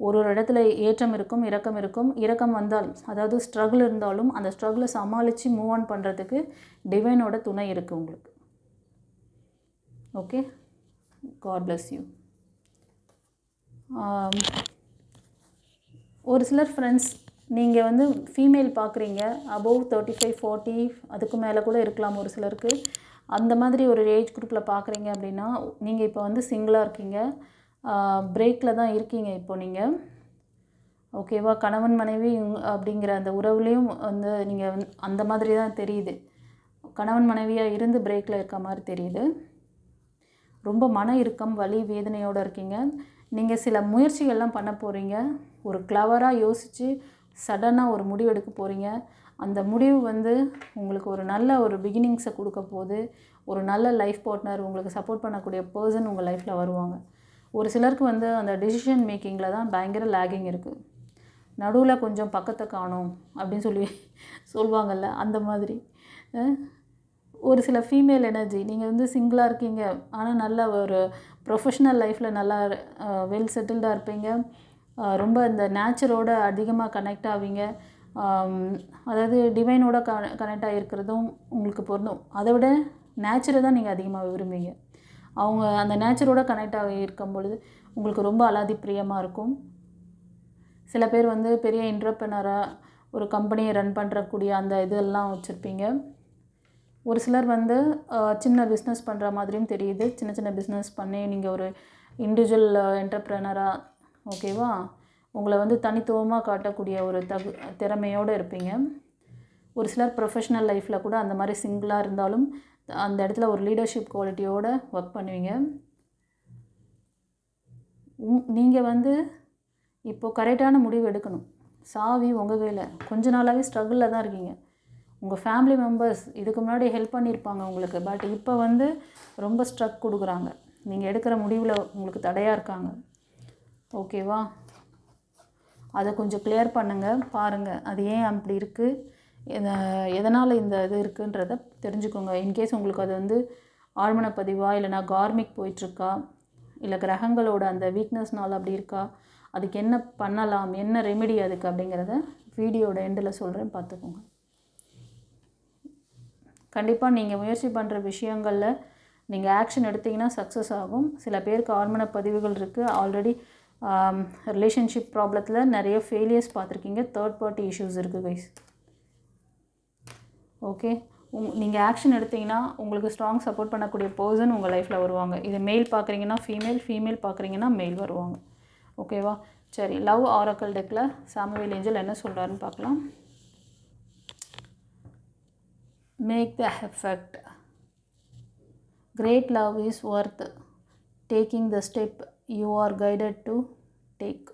ஒரு இடத்துல ஏற்றம் இருக்கும், இறக்கம் இருக்கும். இறக்கம் வந்தால், அதாவது ஸ்ட்ரகிள் இருந்தாலும் அந்த ஸ்ட்ரகிளை சமாளித்து மூவ் ஆன் பண்ணுறதுக்கு டிவைனோட துணை இருக்குது உங்களுக்கு. Okay, God plus you. ஒரு சிலர் ஃப்ரெண்ட்ஸ், நீங்கள் வந்து ஃபீமேல் பார்க்குறீங்க, அபவ் 35, 40 அதுக்கு மேலே கூட இருக்கலாம் ஒரு சிலருக்கு. அந்த மாதிரி ஒரு ஏஜ் குரூப்பில் பார்க்குறீங்க அப்படின்னா, நீங்கள் இப்போ வந்து சிங்கிளாக இருக்கீங்க, பிரேக்கில் தான் இருக்கீங்க இப்போ நீங்கள். ஓகேவா? கணவன் மனைவி அப்படிங்கிற அந்த உறவுலேயும் வந்து நீங்கள் அந்த மாதிரி தான் தெரியுது. கணவன் மனைவியாக இருந்து பிரேக்கில் இருக்க மாதிரி தெரியுது. ரொம்ப மன இறுக்கம், வலி, வேதனையோடு இருக்கீங்க. நீங்கள் சில முயற்சிகள்லாம் பண்ண போகிறீங்க. ஒரு கிளவராக யோசித்து சடனாக ஒரு முடிவு எடுக்க போகிறீங்க. அந்த முடிவு வந்து உங்களுக்கு ஒரு நல்ல ஒரு பிகினிங்ஸை கொடுக்க போகுது. ஒரு நல்ல லைஃப் பார்ட்னர், உங்களுக்கு சப்போர்ட் பண்ணக்கூடிய பர்சன் உங்கள் லைஃப்பில் வருவாங்க. ஒரு சிலருக்கு வந்து அந்த டெசிஷன் மேக்கிங்கில் தான் பயங்கர லேகிங் இருக்குது. நடுவில் கொஞ்சம் பக்கத்தை காணோம் அப்படின்னு சொல்லுவாங்கள்ல, அந்த மாதிரி. ஒரு சில ஃபீமேல் எனர்ஜி, நீங்கள் வந்து சிங்கிளாக இருக்கீங்க, ஆனால் நல்ல ஒரு ப்ரொஃபஷ்னல் லைஃப்பில் நல்லா வெல் செட்டில்டாக இருப்பீங்க. ரொம்ப இந்த நேச்சரோட அதிகமாக கனெக்ட் ஆவீங்க. அதாவது டிவைனோட கனெக்ட் ஆகிருக்கிறதும் உங்களுக்கு பொருந்தும். அதை விட நேச்சரை தான் நீங்கள் அதிகமாக விரும்புவீங்க. அவங்க அந்த நேச்சரோட கனெக்ட் ஆகி இருக்கும் பொழுது உங்களுக்கு ரொம்ப அலாதி பிரியமாக இருக்கும். சில பேர் வந்து பெரிய என்டர்ப்ரனராக ஒரு கம்பெனியை ரன் பண்ணுறக்கூடிய அந்த இதெல்லாம் வச்சுருப்பீங்க. ஒரு சிலர் வந்து சின்ன பிஸ்னஸ் பண்ணுற மாதிரியும் தெரியுது. சின்ன சின்ன பிஸ்னஸ் பண்ணி நீங்கள் ஒரு இண்டிவிஜுவல் என்டர்ப்ரனராக, ஓகேவா, உங்களை வந்து தனித்துவமாக காட்டக்கூடிய ஒரு திறமையோடு இருப்பீங்க. ஒரு சிலர் ப்ரொஃபஷ்னல் லைஃப்பில் கூட அந்த மாதிரி சிங்கிளாக இருந்தாலும் அந்த இடத்துல ஒரு லீடர்ஷிப் குவாலிட்டியோடு ஒர்க் பண்ணுவீங்க. நீங்கள் வந்து இப்போது கரெக்டான முடிவு எடுக்கணும். சாவி உங்கள் கையில். கொஞ்ச நாளாகவே ஸ்ட்ரகிளில் தான் இருக்கீங்க. உங்கள் ஃபேமிலி மெம்பர்ஸ் இதுக்கு முன்னாடி ஹெல்ப் பண்ணியிருப்பாங்க உங்களுக்கு. பட் இப்போ வந்து ரொம்ப ஸ்ட்ரக் கொடுக்குறாங்க. நீங்கள் எடுக்கிற முடிவில் உங்களுக்கு தடையாக இருக்காங்க. ஓகேவா, அதை கொஞ்சம் கிளியர் பண்ணுங்கள். பாருங்கள் அது ஏன் அப்படி இருக்குது, எதனால் இந்த இது இருக்குன்றதை தெரிஞ்சுக்கோங்க. இன்கேஸ் உங்களுக்கு அது வந்து ஆழ்மன பதிவா, இல்லைனா கார்மிக் போயிட்டுருக்கா, இல்லை கிரகங்களோட அந்த வீக்னஸ்னால் அப்படி இருக்கா, அதுக்கு என்ன பண்ணலாம், என்ன ரெமெடி அதுக்கு அப்படிங்கிறத வீடியோட எண்டில் சொல்கிறேன், பார்த்துக்கோங்க. கண்டிப்பாக நீங்கள் முயற்சி பண்ணுற விஷயங்களில் நீங்கள் ஆக்ஷன் எடுத்திங்கன்னா சக்ஸஸ் ஆகும். சில பேருக்கு ஆழ்மன பதிவுகள் இருக்குது. ஆல்ரெடி ரிலேஷன்ஷிப் ப்ராப்ளத்தில் நிறைய ஃபெயிலியர்ஸ் பார்த்துருக்கீங்க. தேர்ட் பார்ட்டி இஷ்யூஸ் இருக்குது கைஸ். ஓகே, நீங்கள் ஆக்ஷன் எடுத்திங்கன்னா உங்களுக்கு ஸ்ட்ராங் சப்போர்ட் பண்ணக்கூடிய பர்சன் உங்கள் லைஃப்பில் வருவாங்க. இது மெயில் பார்க்குறீங்கன்னா ஃபீமேல், ஃபீமேல் பார்க்குறீங்கன்னா மெயில் வருவாங்க. ஓகேவா, சரி. லவ் ஆரக்கல் டெக்கில் சாமுவேல் ஏஞ்சல் என்ன சொல்கிறாருன்னு பார்க்கலாம். Make the effort. Great love is worth taking the step you are guided to take.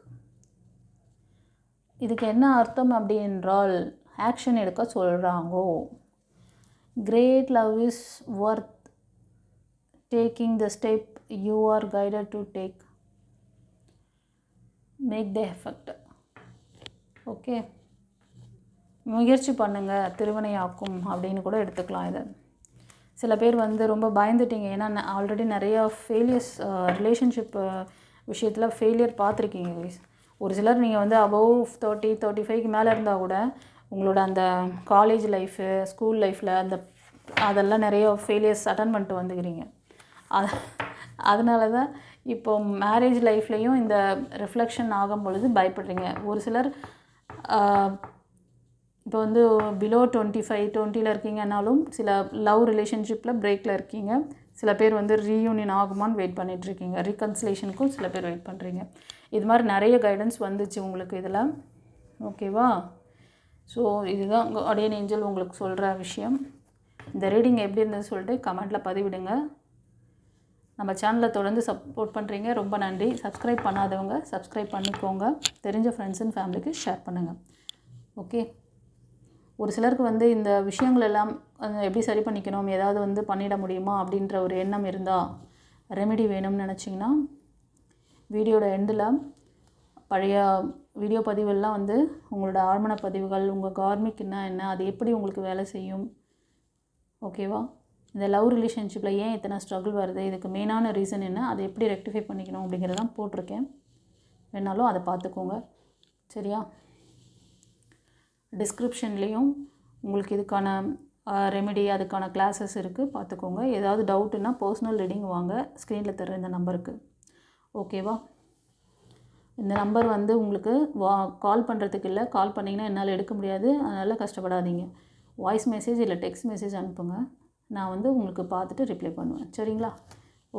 இதுக்கு என்ன அர்த்தம் அப்படி என்றால், ஆக்ஷன் எடுக்க சொல்கிறாங்கோ. Great love is worth taking the step you are guided to take. Make the effort. Okay, முயற்சி பண்ணுங்கள், திருவினையாக்கும் அப்படின்னு கூட எடுத்துக்கலாம் இதை. சில பேர் வந்து ரொம்ப பயந்துட்டீங்க. ஏன்னா ஆல்ரெடி நிறையா ஃபெயிலியர்ஸ் ரிலேஷன்ஷிப் விஷயத்தில் ஃபெயிலியர் பார்த்துருக்கீங்க கைஸ். ஒரு சிலர் நீங்கள் வந்து அபவ் 30-35க்கு மேலே இருந்தால் கூட உங்களோட அந்த காலேஜ் லைஃபு, ஸ்கூல் லைஃப்பில் அதெல்லாம் நிறைய ஃபெயிலியர்ஸ் அட்டன் பண்ணிட்டு வந்துக்கிறீங்க. அதனால தான் இப்போ மேரேஜ் லைஃப்லேயும் இந்த ரிஃப்ளெக்ஷன் ஆகும் பொழுது பயப்படுறீங்க. ஒரு சிலர் இப்போ வந்து பிலோ 25-20 இருக்கீங்கன்னாலும் சில லவ் ரிலேஷன்ஷிப்பில் பிரேக்கில் இருக்கீங்க. சில பேர் வந்து ரீயூனியன் ஆகுமான்னு வெயிட் பண்ணிகிட்ருக்கீங்க. ரீகன்சிலேஷனுக்கும் சில பேர் வெயிட் பண்ணுறீங்க. இது மாதிரி நிறைய கைடன்ஸ் வந்துச்சு உங்களுக்கு இதில். ஓகேவா, ஸோ இதுதான் கார்டியன் ஏஞ்சல் உங்களுக்கு சொல்கிற விஷயம். இந்த ரீடிங் எப்படி இருந்ததுன்னு சொல்லிட்டு கமெண்ட்டில் பதிவிடுங்க. நம்ம சேனலை தொடர்ந்து சப்போர்ட் பண்ணுறீங்க, ரொம்ப நன்றி. சப்ஸ்கிரைப் பண்ணாதவங்க சப்ஸ்கிரைப் பண்ணிக்கோங்க. தெரிஞ்ச ஃப்ரெண்ட்ஸ் அண்ட் ஃபேமிலிக்கு ஷேர் பண்ணுங்கள். ஓகே, ஒரு சிலருக்கு வந்து இந்த விஷயங்கள் எல்லாம் எப்படி சரி பண்ணிக்கணும், ஏதாவது வந்து பண்ணிட முடியுமா அப்படின்ற ஒரு எண்ணம் இருந்தால், ரெமெடி வேணும்னு நினச்சிங்கன்னா வீடியோட எண்டில் பழைய வீடியோ பதிவெல்லாம் வந்து உங்களோட ஆழ்மன பதிவுகள், உங்கள் கார்மிக் என்ன, அது எப்படி உங்களுக்கு வேலை செய்யும், ஓகேவா, இந்த லவ் ரிலேஷன்ஷிப்பில் ஏன் இத்தனை ஸ்ட்ரகிள் வருது, இதுக்கு மெயினான ரீசன் என்ன, அதை எப்படி ரெக்டிஃபை பண்ணிக்கணும் அப்படிங்கிறதான் போட்டிருக்கேன். வேணாலும் அதை பார்த்துக்கோங்க. சரியா, டிஸ்கிரிப்ஷன்லேயும் உங்களுக்கு இதுக்கான ரெமெடி, அதுக்கான கிளாஸஸ் இருக்குது, பார்த்துக்கோங்க. ஏதாவது டவுட்டுன்னா பர்சனல் ரீடிங் வாங்க, ஸ்க்ரீனில் தர்ற இந்த நம்பருக்கு. ஓகேவா, இந்த நம்பர் வந்து உங்களுக்கு கால் பண்ணுறதுக்கு இல்லை. கால் பண்ணிங்கன்னா என்னால் எடுக்க முடியாது, அதனால் கஷ்டப்படாதீங்க. வாய்ஸ் மெசேஜ் இல்லை டெக்ஸ்ட் மெசேஜ் அனுப்புங்க. நான் வந்து உங்களுக்கு பார்த்துட்டு ரிப்ளை பண்ணுவேன். சரிங்களா,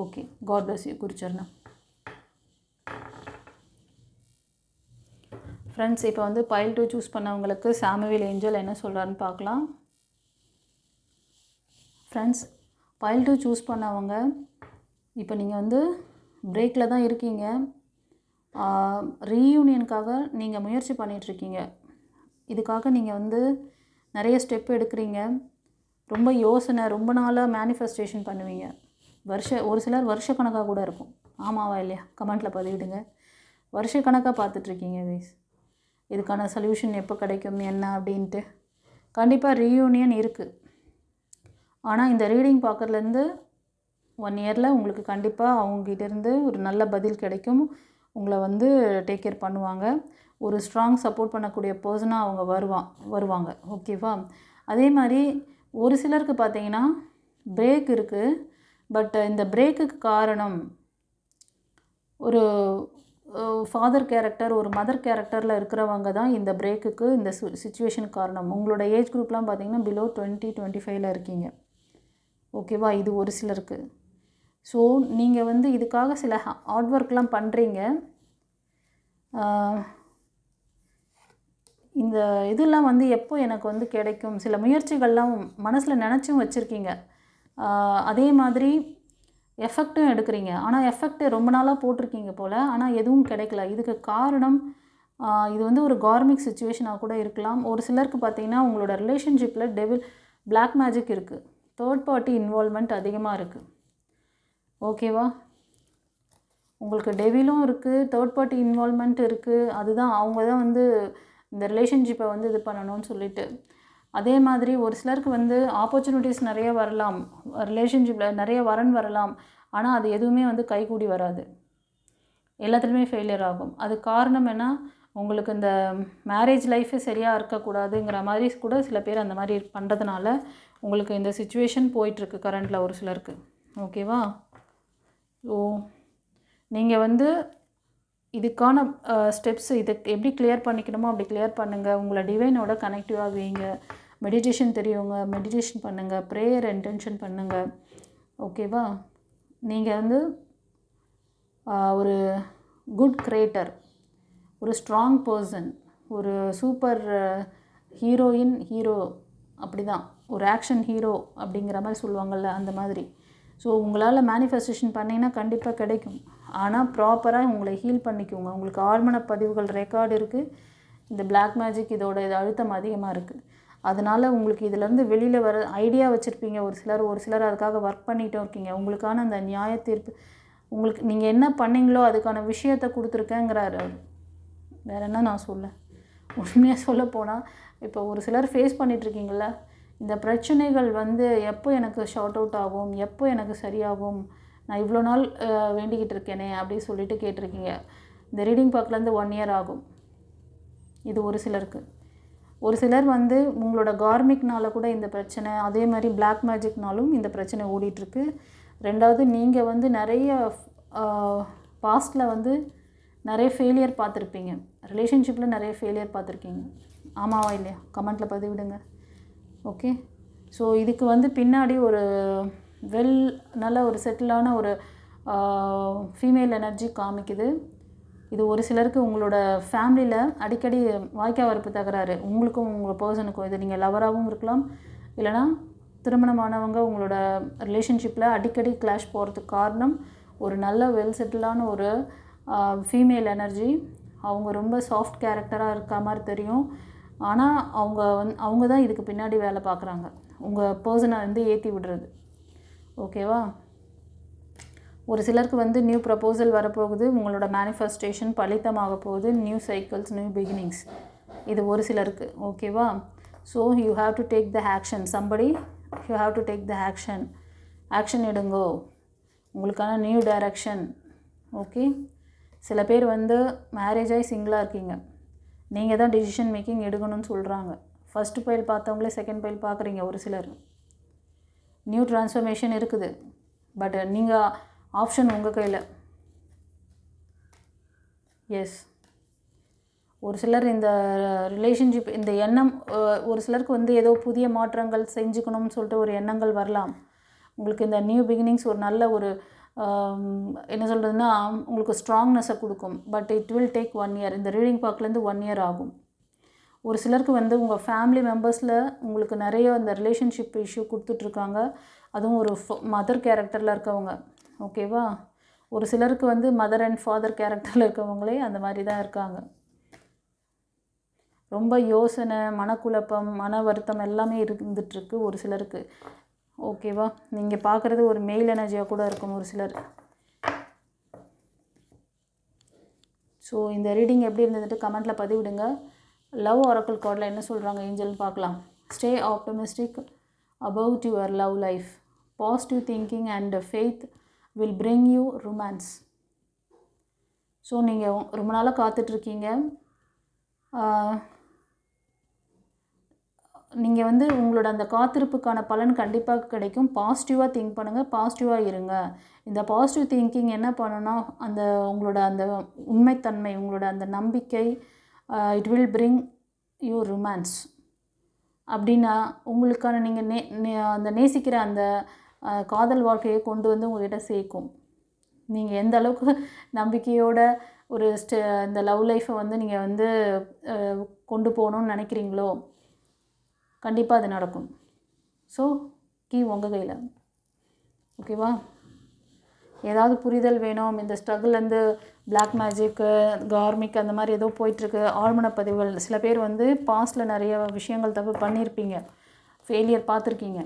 ஓகே. God plus you. குருச்சரணம். ஃப்ரெண்ட்ஸ், இப்போ வந்து பைல் 2 சூஸ் பண்ணவங்களுக்கு சாமுவேல் ஏஞ்சல் என்ன சொல்கிறாருன்னு பார்க்கலாம். ஃப்ரெண்ட்ஸ், பைல் 2 சூஸ் பண்ணவங்க இப்போ நீங்கள் வந்து பிரேக்கில் தான் இருக்கீங்க. ரீயூனியனுக்காக நீங்கள் முயற்சி பண்ணிகிட்ருக்கீங்க. இதுக்காக நீங்கள் வந்து நிறைய ஸ்டெப் எடுக்கிறீங்க. ரொம்ப யோசனை, ரொம்ப நாளாக மேனிஃபெஸ்டேஷன் பண்ணுவீங்க. ஒரு சிலர் வருஷக்கணக்காக கூட இருக்கும். ஆமாவா இல்லையா? கமெண்ட்டில் பதிவிடுங்க. வருஷக்கணக்காக பார்த்துட்ருக்கீங்க கைஸ். இதுக்கான சொல்யூஷன் எப்போ கிடைக்கும் என்ன அப்படின்ட்டு. கண்டிப்பாக ரீயூனியன் இருக்குது. ஆனால் இந்த ரீடிங் பார்க்குறதுலேருந்து 1 இயரில் உங்களுக்கு கண்டிப்பாக அவங்ககிட்டேருந்து ஒரு நல்ல பதில் கிடைக்கும். உங்களை வந்து டேக் கேர் பண்ணுவாங்க. ஒரு ஸ்ட்ராங் சப்போர்ட் பண்ணக்கூடிய பர்சனாக அவங்க வருவாங்க. ஓகேவா? அதே மாதிரி ஒரு சிலருக்கு பார்த்தீங்கன்னா பிரேக் இருக்குது. பட் இந்த பிரேக்குக்கு காரணம் ஒரு ஃபாதர் கேரக்டர், ஒரு மதர் கேரக்டரில் இருக்கிறவங்க தான் இந்த பிரேக்குக்கு, இந்த சிச்சுவேஷனுக்கு காரணம். உங்களோட ஏஜ் குரூப்லாம் பார்த்தீங்கன்னா பிலோ 20-25 இருக்கீங்க. ஓகேவா? இது ஒரு சிலருக்கு. ஸோ நீங்கள் வந்து இதுக்காக சில ஹார்ட் ஒர்க்லாம் பண்ணுறீங்க. இந்த இதெல்லாம் வந்து எப்போ எனக்கு வந்து கிடைக்கும், சில முயற்சிகள்லாம் மனசில் நினச்சும் வச்சுருக்கீங்க. அதே மாதிரி எஃபெக்ட்டும் எடுக்கிறீங்க. ஆனால் எஃபெக்ட்டு ரொம்ப நாளாக போட்டிருக்கீங்க போல், ஆனால் எதுவும் கிடைக்கல. இதுக்கு காரணம் இது வந்து ஒரு கார்மிக் சிச்சுவேஷனாக கூட இருக்கலாம். ஒரு சிலருக்கு பார்த்தீங்கன்னா உங்களோட ரிலேஷன்ஷிப்பில் பிளாக் மேஜிக் இருக்குது. தேர்ட் பார்ட்டி இன்வால்வ்மெண்ட் அதிகமாக இருக்குது. ஓகேவா? உங்களுக்கு டெவிலும் இருக்குது, தேர்ட் பார்ட்டி இன்வால்வ்மெண்ட் இருக்குது. அதுதான் அவங்க தான் வந்து இந்த ரிலேஷன்ஷிப்பை வந்து இது பண்ணணும்னு சொல்லிட்டு. அதே மாதிரி ஒரு சிலருக்கு வந்து ஆப்பர்ச்சுனிட்டிஸ் நிறைய வரலாம், ரிலேஷன்ஷிப்பில் நிறைய வரலாம். ஆனால் அது எதுவுமே வந்து கைகூடி வராது. எல்லாத்துலேயுமே ஃபெயிலியர் ஆகும். அது காரணம் என்ன? உங்களுக்கு இந்த மேரேஜ் லைஃபே சரியாக இருக்கக்கூடாதுங்கிற மாதிரி கூட சில பேர் அந்த மாதிரி பண்ணுறதுனால உங்களுக்கு இந்த சிச்சுவேஷன் போயிட்டுருக்கு கரண்டில் ஒரு சிலருக்கு. ஓகேவா? ஸோ நீங்கள் வந்து இதுக்கான ஸ்டெப்ஸ் இதை எப்படி கிளியர் பண்ணிக்கணுமோ அப்படி கிளியர் பண்ணுங்கள். உங்களை டிவைனோட கனெக்டிவாக வைங்க. மெடிடேஷன் தெரியுங்க, மெடிடேஷன் பண்ணுங்கள், ப்ரேயர் இன்டென்ஷன் பண்ணுங்கள். ஓகேவா? நீங்கள் வந்து ஒரு குட் கிரியேட்டர், ஒரு ஸ்ட்ராங் பர்சன், ஒரு சூப்பர் ஹீரோ அப்படி தான், ஒரு ஆக்ஷன் ஹீரோ அப்படிங்கிற மாதிரி சொல்லுவாங்கள்ல, அந்த மாதிரி. ஸோ உங்களால் மேனிஃபெஸ்டேஷன் பண்ணிங்கன்னா கண்டிப்பாக கிடைக்கும். ஆனால் ப்ராப்பராக உங்களை ஹீல் பண்ணிக்கோங்க. உங்களுக்கு ஆழ்மன பதிவுகள் ரெக்கார்டு இருக்குது. இந்த பிளாக் மேஜிக் இதோட அழுத்தம் அதிகமாக இருக்குது. அதனால் உங்களுக்கு இதிலேருந்து வெளியில் வர ஐடியா வச்சுருப்பீங்க ஒரு சிலர் அதுக்காக ஒர்க் பண்ணிகிட்டும் இருக்கீங்க. உங்களுக்கான அந்த நியாய தீர்ப்பு, உங்களுக்கு நீங்கள் என்ன பண்ணீங்களோ அதுக்கான விஷயத்தை கொடுத்துருக்கேங்கிறாரு. வேறு என்ன நான் சொல்ல, உண்மையாக சொல்ல போனால் இப்போ ஒரு சிலர் ஃபேஸ் பண்ணிகிட்ருக்கீங்கள, இந்த பிரச்சனைகள் வந்து எப்போ எனக்கு ஷார்ட் அவுட் ஆகும், எப்போ எனக்கு சரியாகும், நான் இவ்வளோ நாள் வேண்டிக்கிட்டு இருக்கேனே அப்படின்னு சொல்லிட்டு கேட்டிருக்கீங்க. இந்த ரீடிங் பார்க்கலேருந்து 1 இயர் ஆகும். இது ஒரு சிலருக்கு. ஒரு சிலர் வந்து உங்களோட கார்மிக்னால கூட இந்த பிரச்சனை, அதே மாதிரி பிளாக் மேஜிக்னாலும் இந்த பிரச்சனை ஓடிட்டுருக்கு. ரெண்டாவது, நீங்கள் வந்து நிறைய பாஸ்ட்டில் வந்து நிறைய ஃபெயிலியர் பார்த்துருப்பீங்க. ரிலேஷன்ஷிப்பில் நிறைய ஃபெயிலியர் பார்த்துருக்கீங்க. ஆமாவா இல்லையா? கமெண்ட்டில் பதிவிடுங்க. ஓகே. ஸோ இதுக்கு வந்து பின்னாடி ஒரு நல்ல ஒரு செட்டிலான ஒரு ஃபீமேல் எனர்ஜி காமிக்குது. இது ஒரு சிலருக்கு உங்களோட ஃபேமிலியில் அடிக்கடி வாய்க்கால் வரப்பு தகராறு, உங்களுக்கும் உங்கள் பர்சனுக்கும். இது நீங்கள் லவராகவும் இருக்கலாம், இல்லைனா திருமணமானவங்க உங்களோட ரிலேஷன்ஷிப்பில் அடிக்கடி கிளாஷ் போகிறதுக்கு காரணம் ஒரு நல்ல வெல் செட்டிலான ஒரு ஃபீமேல் எனர்ஜி. அவங்க ரொம்ப சாஃப்ட் கேரக்டராக இருக்க மாதிரி தெரியும். ஆனால் அவங்க தான் இதுக்கு பின்னாடி வேலை பார்க்குறாங்க, உங்கள் பர்சனை வந்து ஏற்றி விடுறது. ஓகேவா? ஒரு சிலருக்கு வந்து நியூ ப்ரப்போசல் வரப்போகுது, உங்களோட மேனிஃபெஸ்டேஷன் பலித்தமாக போகுது, நியூ சைக்கிள்ஸ், நியூ பிகினிங்ஸ். இது ஒரு சிலருக்கு. ஓகேவா? So you have to take the action. Somebody you have to take the action எடுங்கோ, உங்களுக்கான நியூ டைரக்ஷன். ஓகே. சில பேர் வந்து மேரேஜ் ஆகி சிங்கிளாக இருக்கீங்க, நீங்கள் தான் டிசிஷன் மேக்கிங் எடுக்கணும்னு சொல்கிறாங்க. ஃபஸ்ட்டு பைல் பார்த்தவங்களே செகண்ட் பைல் பார்க்குறீங்க ஒரு சிலர். நியூ ட்ரான்ஸ்ஃபர்மேஷன் இருக்குது. பட் நீங்கள் ஆப்ஷன் உங்கள் கையில். எஸ். ஒரு சிலர் இந்த ரிலேஷன்ஷிப், இந்த எண்ணம், ஒரு சிலருக்கு வந்து ஏதோ புதிய மாற்றங்கள் செஞ்சுக்கணும்னு சொல்லிட்டு ஒரு எண்ணங்கள் வரலாம். உங்களுக்கு இந்த நியூ பிகினிங்ஸ் ஒரு நல்ல ஒரு என்ன சொல்கிறதுனா உங்களுக்கு ஸ்ட்ராங்னஸை கொடுக்கும். But it will take 1 year. இந்த ரீடிங் பார்க்கலேருந்து 1 இயர் ஆகும். ஒரு சிலருக்கு வந்து உங்கள் ஃபேமிலி மெம்பர்ஸில் உங்களுக்கு நிறைய இந்த ரிலேஷன்ஷிப் இஷ்யூ கொடுத்துட்ருக்காங்க. அதுவும் ஒரு மதர் கேரக்டரில் இருக்கவங்க. ஓகேவா? ஒரு சிலருக்கு வந்து மதர் அண்ட் ஃபாதர் கேரக்டரில் இருக்கவங்களே அந்த மாதிரி தான் இருக்காங்க. ரொம்ப யோசனை, மனக்குழப்பம், மன வருத்தம் எல்லாமே இருந்துகிட்ருக்கு ஒரு சிலருக்கு. ஓகேவா? நீங்கள் பார்க்குறது ஒரு மெயில் எனர்ஜியாக கூட இருக்கும் ஒரு சிலர். ஸோ இந்த ரீடிங் எப்படி இருந்ததுட்டு கமெண்ட்டில் பதிவிடுங்க. லவ் ஆரக்கிள் கார்டில் என்ன சொல்கிறாங்க ஏஞ்சல்னு பார்க்கலாம். Stay optimistic about your love life. Positive thinking and faith will bring you romance. So நீங்கள் ரொம்ப நாளாக காத்துட்ருக்கீங்க. நீங்கள் வந்து உங்களோட அந்த காத்திருப்புக்கான பலன் கண்டிப்பாக கிடைக்கும். பாசிட்டிவாக திங்க் பண்ணுங்கள், பாசிட்டிவாக இருங்க. இந்த பாசிட்டிவ் திங்கிங் என்ன பண்ணுன்னா அந்த உங்களோட அந்த உண்மைத்தன்மை, உங்களோட அந்த நம்பிக்கை, it will bring you romance. அப்படின்னா உங்களுக்கான நீங்கள் அந்த நேசிக்கிற அந்த காதல் வாழ்க்கையை கொண்டு வந்து உங்கள்கிட்ட சேர்க்கும். நீங்கள் எந்த அளவுக்கு நம்பிக்கையோட ஒரு இந்த லவ் லைஃப்பை வந்து நீங்கள் வந்து கொண்டு போகணுன்னு நினைக்கிறீங்களோ கண்டிப்பாக அது நடக்கும். ஸோ கீ உங்கள் கையில். ஓகேவா? ஏதாவது புரிதல் வேணும், இந்த ஸ்ட்ரகிள்லேருந்து பிளாக் மேஜிக்கு, கார்மிக் அந்த மாதிரி ஏதோ போயிட்டுருக்கு, ஆழ்மன பதிவுகள். சில பேர் வந்து பாஸ்டில் நிறைய விஷயங்கள் தப்பு பண்ணியிருப்பீங்க, ஃபெயிலியர் பார்த்துருக்கீங்க.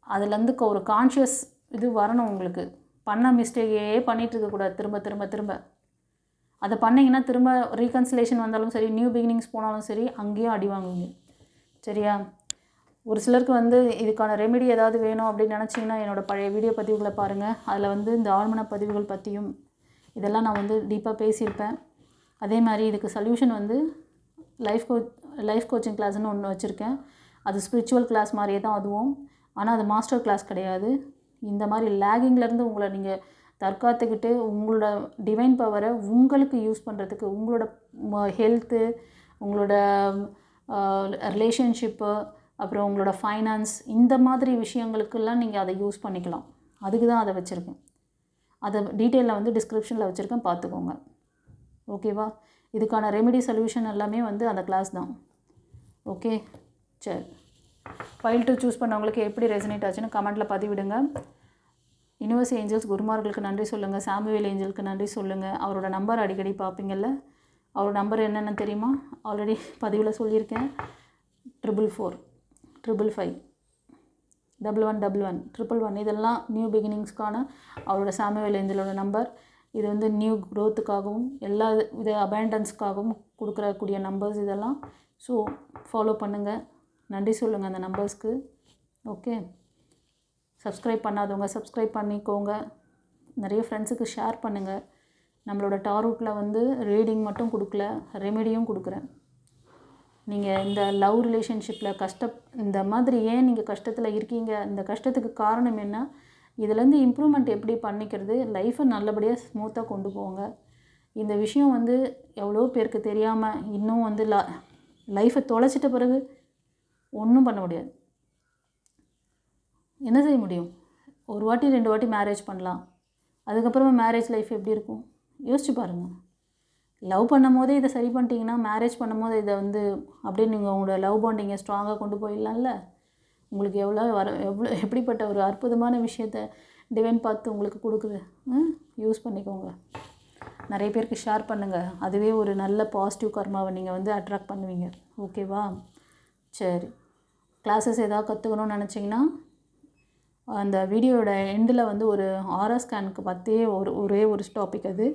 அதுலேருந்து ஒரு கான்ஷியஸ் இது வரணும் உங்களுக்கு. பண்ண மிஸ்டேக்கே பண்ணிகிட்ருக்கக்கூடாது திரும்ப திரும்ப திரும்ப. அதை பண்ணிங்கன்னா திரும்ப ரீகன்சிலேஷன் வந்தாலும் சரி, நியூ பிகினிங்ஸ் போனாலும் சரி, அங்கேயும் அடி வாங்குவீங்க. சரியா? ஒரு சிலருக்கு வந்து இதுக்கான ரெமெடி ஏதாவது வேணும் அப்படின்னு நினச்சிங்கன்னா என்னோடய பழைய வீடியோ பதிவுகளை பாருங்கள். அதில் வந்து இந்த ஆழ்மன பதிவுகள் பற்றியும் இதெல்லாம் நான் வந்து டீப்பாக பேசியிருப்பேன். அதே மாதிரி இதுக்கு சொல்யூஷன் வந்து லைஃப் கோச்சிங் கிளாஸ்னு ஒன்று வச்சுருக்கேன். அது ஸ்பிரிச்சுவல் கிளாஸ் மாதிரியே தான் அதுவும். ஆனால் அது மாஸ்டர் கிளாஸ் கிடையாது. இந்த மாதிரி லேகிங்லேருந்து உங்களை நீங்கள் தற்காத்துக்கிட்டு உங்களோட டிவைன் பவரை உங்களுக்கு யூஸ் பண்ணுறதுக்கு, உங்களோட ஹெல்த்து, உங்களோட ரிலேஷன்ஷிப்பு, அப்புறம் உங்களோட ஃபைனான்ஸ், இந்த மாதிரி விஷயங்களுக்கெல்லாம் நீங்கள் அதை யூஸ் பண்ணிக்கலாம். அதுக்கு தான் அதை வச்சுருக்கேன். அதை டீட்டெயிலில் வந்து டிஸ்கிரிப்ஷனில் வச்சுருக்கேன், பார்த்துக்கோங்க. ஓகேவா? இதுக்கான ரெமெடி சொல்யூஷன் எல்லாமே வந்து அந்த கிளாஸ் தான். ஓகே, சரி. ஃபைல் 2 சூஸ் பண்ணவங்களுக்கு எப்படி ரெசனேட் ஆச்சுன்னு கமெண்ட்டில் பதிவிடுங்க. யூனிவர்ஸ் ஏஞ்சல்ஸ் குருமார்களுக்கு நன்றி சொல்லுங்கள், சாமுவேல் ஏஞ்சலுக்கு நன்றி சொல்லுங்கள். அவரோட நம்பர் அடிக்கடி பார்ப்பீங்கள்ல, அவரோட நம்பர் என்னென்னு தெரியுமா? ஆல்ரெடி பதிவில் சொல்லியிருக்கேன். 444 555 1111 111. இதெல்லாம் நியூ பிகினிங்ஸ்க்கான அவரோட சாமுவேல் ஏஞ்சலோட நம்பர். இது வந்து நியூ க்ரோத்துக்காகவும் எல்லா வித அபேண்டன்ஸ்க்காகவும் கொடுக்கக்கூடிய நம்பர்ஸ் இதெல்லாம். ஸோ ஃபாலோ பண்ணுங்கள், நன்றி சொல்லுங்கள் அந்த நம்பர்ஸ்க்கு. ஓகே, சப்ஸ்கிரைப் பண்ணாதவங்க சப்ஸ்கிரைப் பண்ணிக்கோங்க, நிறைய ஃப்ரெண்ட்ஸுக்கு ஷேர் பண்ணுங்கள். நம்மளோட டாரோட்டில் வந்து ரீடிங் மட்டும் கொடுக்கல, ரெமெடியும் கொடுக்குறேன். நீங்கள் இந்த லவ் ரிலேஷன்ஷிப்பில் இந்த மாதிரி ஏன் நீங்கள் கஷ்டத்தில் இருக்கீங்க, இந்த கஷ்டத்துக்கு காரணம் என்ன, இதுலேருந்து இம்ப்ரூவ்மெண்ட் எப்படி பண்ணிக்கிறது, லைஃப்பை நல்லபடியாக ஸ்மூத்தாக கொண்டு போங்க. இந்த விஷயம் வந்து எவ்வளோ பேருக்கு தெரியாமல் இன்னும் வந்து லைஃப்பை தொலைச்சிட்ட பிறகு ஒன்றும் பண்ண முடியாது. என்ன செய்ய முடியும்? ஒரு வாட்டி 2 வாட்டி மேரேஜ் பண்ணலாம், அதுக்கப்புறமா மேரேஜ் லைஃப் எப்படி இருக்கும் யோசிச்சு பாருங்கள். லவ் பண்ணும் போதே இதை சரி பண்ணிட்டீங்கன்னா மேரேஜ் பண்ணும்போது இதை வந்து அப்படியே நீங்கள் உங்களோட லவ் பாண்டிங்கை ஸ்ட்ராங்காக கொண்டு போயிடலாம்ல. உங்களுக்கு எப்படிப்பட்ட ஒரு அற்புதமான விஷயத்த டிவைன் பார்த்து உங்களுக்கு கொடுக்குது. யூஸ் பண்ணிக்கோங்க, நிறைய பேருக்கு ஷேர் பண்ணுங்கள். அதுவே ஒரு நல்ல பாசிட்டிவ் கர்மாவை நீங்கள் வந்து அட்ராக்ட் பண்ணுவீங்க. ஓகேவா? சரி, கிளாஸஸ் ஏதாவது கற்றுக்கணும்னு நினச்சிங்கன்னா அந்த வீடியோட எண்டில் வந்து ஒரு ஆரா ஸ்கேனுக்கு பற்றியே ஒரே ஒரு டாபிக் அது.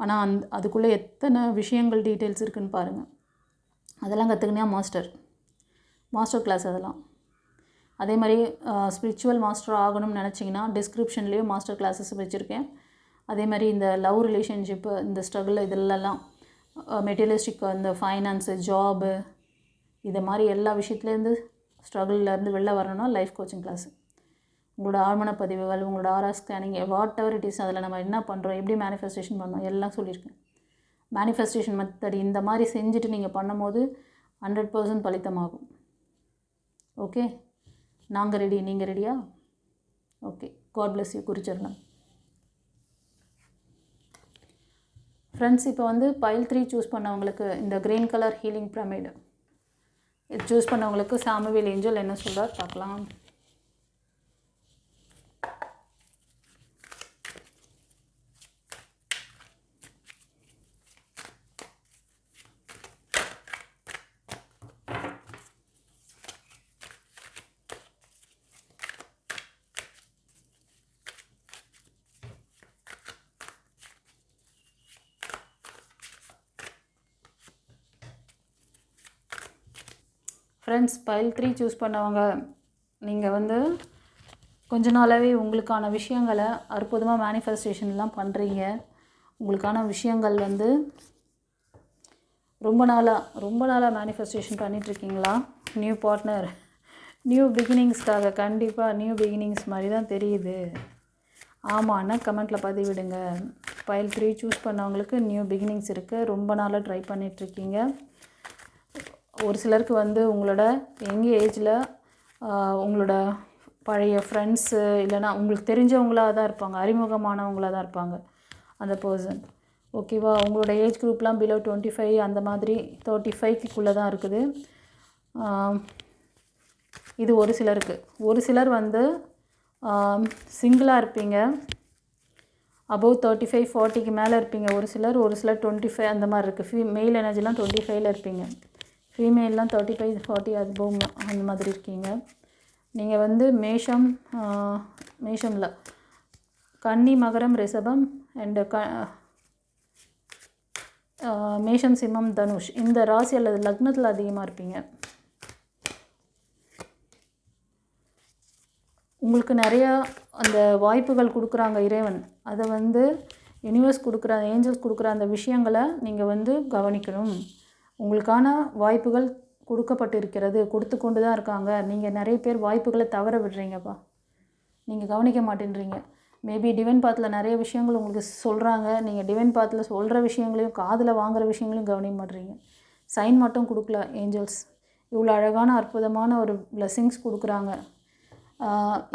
ஆனால் அதுக்குள்ளே எத்தனை விஷயங்கள் டீட்டெயில்ஸ் இருக்குதுன்னு பாருங்கள். அதெல்லாம் கற்றுக்கினா மாஸ்டர் கிளாஸ் அதெல்லாம். அதே மாதிரி ஸ்பிரிச்சுவல் மாஸ்டர் ஆகணும்னு நினச்சிங்கன்னா டிஸ்கிரிப்ஷன்லேயும் மாஸ்டர் கிளாஸஸ் வச்சுருக்கேன். அதே மாதிரி இந்த லவ் ரிலேஷன்ஷிப்பு, இந்த ஸ்ட்ரகிள், இதெல்லாம் மெட்டீரியலிஸ்டிக், இந்த ஃபைனான்ஸு, ஜாபு, இதை மாதிரி எல்லா விஷயத்துலேருந்து ஸ்ட்ரகிள்லேருந்து வெளில வரணும்னா லைஃப் கோச்சிங் கிளாஸ். உங்களோட ஆழ்மன பதிவுகள், உங்களோட ஆரா scanning, what ever it is, அதில் நம்ம என்ன பண்ணுறோம், எப்படி மேனிஃபெஸ்டேஷன் பண்ணோம் எல்லாம் சொல்லியிருக்கேன். மேனிஃபெஸ்டேஷன் மெத்தட் இந்த மாதிரி செஞ்சுட்டு நீங்கள் பண்ணும்போது 100% பலித்தமாகும். ஓகே, நாங்கள் ரெடி, நீங்கள் ரெடியா? Okay, God plus you. குறிச்சிடலாம் ஃப்ரெண்ட்ஸ். இப்போ வந்து பைல் 3 சூஸ் பண்ணவங்களுக்கு இந்த க்ரீன் கலர் ஹீலிங் பிரமிடு இது சூஸ் பண்ணவங்களுக்கு சாமுவேல் ஏஞ்சல் என்ன சொல்கிறார் பார்க்கலாம். ஃப்ரெண்ட்ஸ், பைல் 3 சூஸ் பண்ணவங்க நீங்கள் வந்து கொஞ்ச நாளாகவே உங்களுக்கான விஷயங்களை அற்புதமாக மேனிஃபெஸ்டேஷன்லாம் பண்ணுறீங்க. உங்களுக்கான விஷயங்கள் வந்து ரொம்ப நாளாக மேனிஃபெஸ்டேஷன் பண்ணிகிட்ருக்கீங்களா? நியூ பார்ட்னர், நியூ பிகினிங்ஸ்க்காக கண்டிப்பாக நியூ பிகினிங்ஸ் மாதிரி தான் தெரியுது. ஆமான்னா கமெண்ட்டில் பதிவிடுங்க. பைல் 3 சூஸ் பண்ணவங்களுக்கு நியூ பிகினிங்ஸ் இருக்குது. ரொம்ப நாளாக ட்ரை பண்ணிகிட்ருக்கீங்க. ஒரு சிலருக்கு வந்து உங்களோட யங் ஏஜில் உங்களோட பழைய ஃப்ரெண்ட்ஸு இல்லைனா உங்களுக்கு தெரிஞ்சவங்களாக தான் இருப்பாங்க, அறிமுகமானவங்களாக தான் இருப்பாங்க அந்த பர்சன். ஓகேவா? உங்களோட ஏஜ் குரூப்லாம் பிலோ 25 அந்த மாதிரி 35க்குள்ளே தான் இருக்குது. இது ஒரு சிலருக்கு. ஒரு சிலர் வந்து சிங்கிளாக இருப்பீங்க. அபவ் 35 40க்கு மேலே இருப்பீங்க. ஒரு சிலர் 25 அந்த மாதிரி இருக்குது. மெயில் எனர்ஜிலாம் 25ல் இருப்பீங்க. ஃபீமேல்லாம் 35 40 அபவ் அந்த மாதிரி இருக்கீங்க. நீங்கள் வந்து மேஷமில் கன்னி, மகரம், ரிஷபம் அண்டு மேஷம், சிம்மம், தனுஷ் இந்த ராசி அல்லது லக்னத்தில் அதிகமாக இருப்பீங்க. உங்களுக்கு நிறையா அந்த வாய்ப்புகள் கொடுக்குறாங்க இறைவன். அதை வந்து யூனிவர்ஸ் கொடுக்குற, ஏஞ்சல்ஸ் கொடுக்குற அந்த விஷயங்களை நீங்கள் வந்து கவனிக்கணும். உங்களுக்கான வாய்ப்புகள் கொடுக்கப்பட்டிருக்கிறது, கொடுத்து கொண்டு தான் இருக்காங்க. நீங்கள் நிறைய பேர் வாய்ப்புகளை தவற விடுறீங்கப்பா. நீங்கள் கவனிக்க மாட்டேன்றீங்க. மேபி டிவைன் பாத்தில் நிறைய விஷயங்கள் உங்களுக்கு சொல்கிறாங்க. நீங்கள் டிவைன் பாத்தில் சொல்கிற விஷயங்களையும் காதில் வாங்குகிற விஷயங்களையும் கவனிக்க மாட்டேறீங்க. சைன் மட்டும் கொடுக்கல ஏஞ்சல்ஸ். இவ்வளோ அழகான அற்புதமான ஒரு பிளெஸ்ஸிங்ஸ் கொடுக்குறாங்க.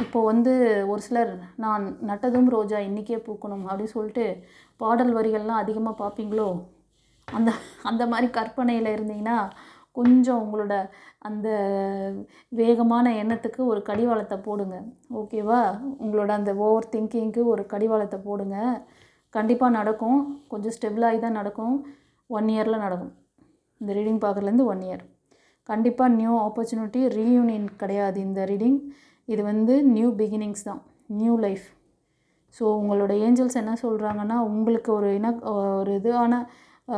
இப்போது வந்து ஒரு சிலர் நான் நட்டதும் ரோஜா இன்றைக்கே பூக்கணும் அப்படின்னு சொல்லிட்டு பாடல் வரிகள்லாம் அதிகமாக பார்ப்பீங்களோ? அந்த மாதிரி கற்பனையில் இருந்தீங்கன்னா கொஞ்சம் உங்களோட அந்த வேகமான எண்ணத்துக்கு ஒரு கடிவாளத்தை போடுங்க. ஓகேவா? உங்களோட அந்த ஓவர் திங்கிங்க்கு ஒரு கடிவாளத்தை போடுங்க. கண்டிப்பாக நடக்கும். கொஞ்சம் ஸ்டெபிளாகி தான் நடக்கும். 1 இயரில் நடக்கும். இந்த ரீடிங் பார்க்குறதுலேருந்து 1 இயர் கண்டிப்பாக நியூ ஆப்பர்ச்சுனிட்டி. ரீயூனியன் கிடையாது இந்த ரீடிங். இது வந்து நியூ பிகினிங்ஸ் தான், நியூ லைஃப். ஸோ உங்களோட ஏஞ்சல்ஸ் என்ன சொல்கிறாங்கன்னா, உங்களுக்கு ஒரு இதான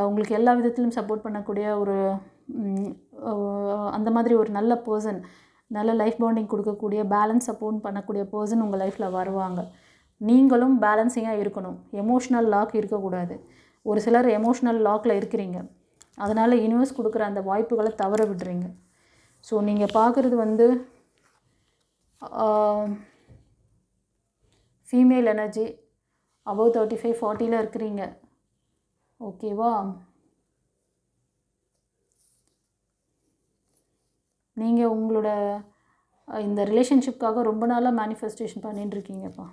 உங்களுக்கு எல்லா விதத்திலும் சப்போர்ட் பண்ணக்கூடிய ஒரு அந்த மாதிரி ஒரு நல்ல பர்சன், நல்ல லைஃப் பாண்டிங் கொடுக்கக்கூடிய, பேலன்ஸ் சப்போர்ட் பண்ணக்கூடிய பர்சன் உங்கள் லைஃப்பில் வருவாங்க. நீங்களும் பேலன்ஸிங்காக இருக்கணும். எமோஷ்னல் லாக் இருக்கக்கூடாது. ஒரு சிலர் எமோஷ்னல் லாக்கில் இருக்கிறீங்க. அதனால் யூனிவர்ஸ் கொடுக்குற அந்த வாய்ப்புகளை தவற விடுறீங்க. ஸோ நீங்கள் பார்க்குறது வந்து ஃபீமேல் எனர்ஜி அபவ் 35 40ல் இருக்கிறீங்க. ஓகேவா? நீங்கள் உங்களோட இந்த ரிலேஷன்ஷிப்காக ரொம்ப நாளாக மேனிஃபெஸ்டேஷன் பண்ணிட்டுருக்கீங்கப்பா.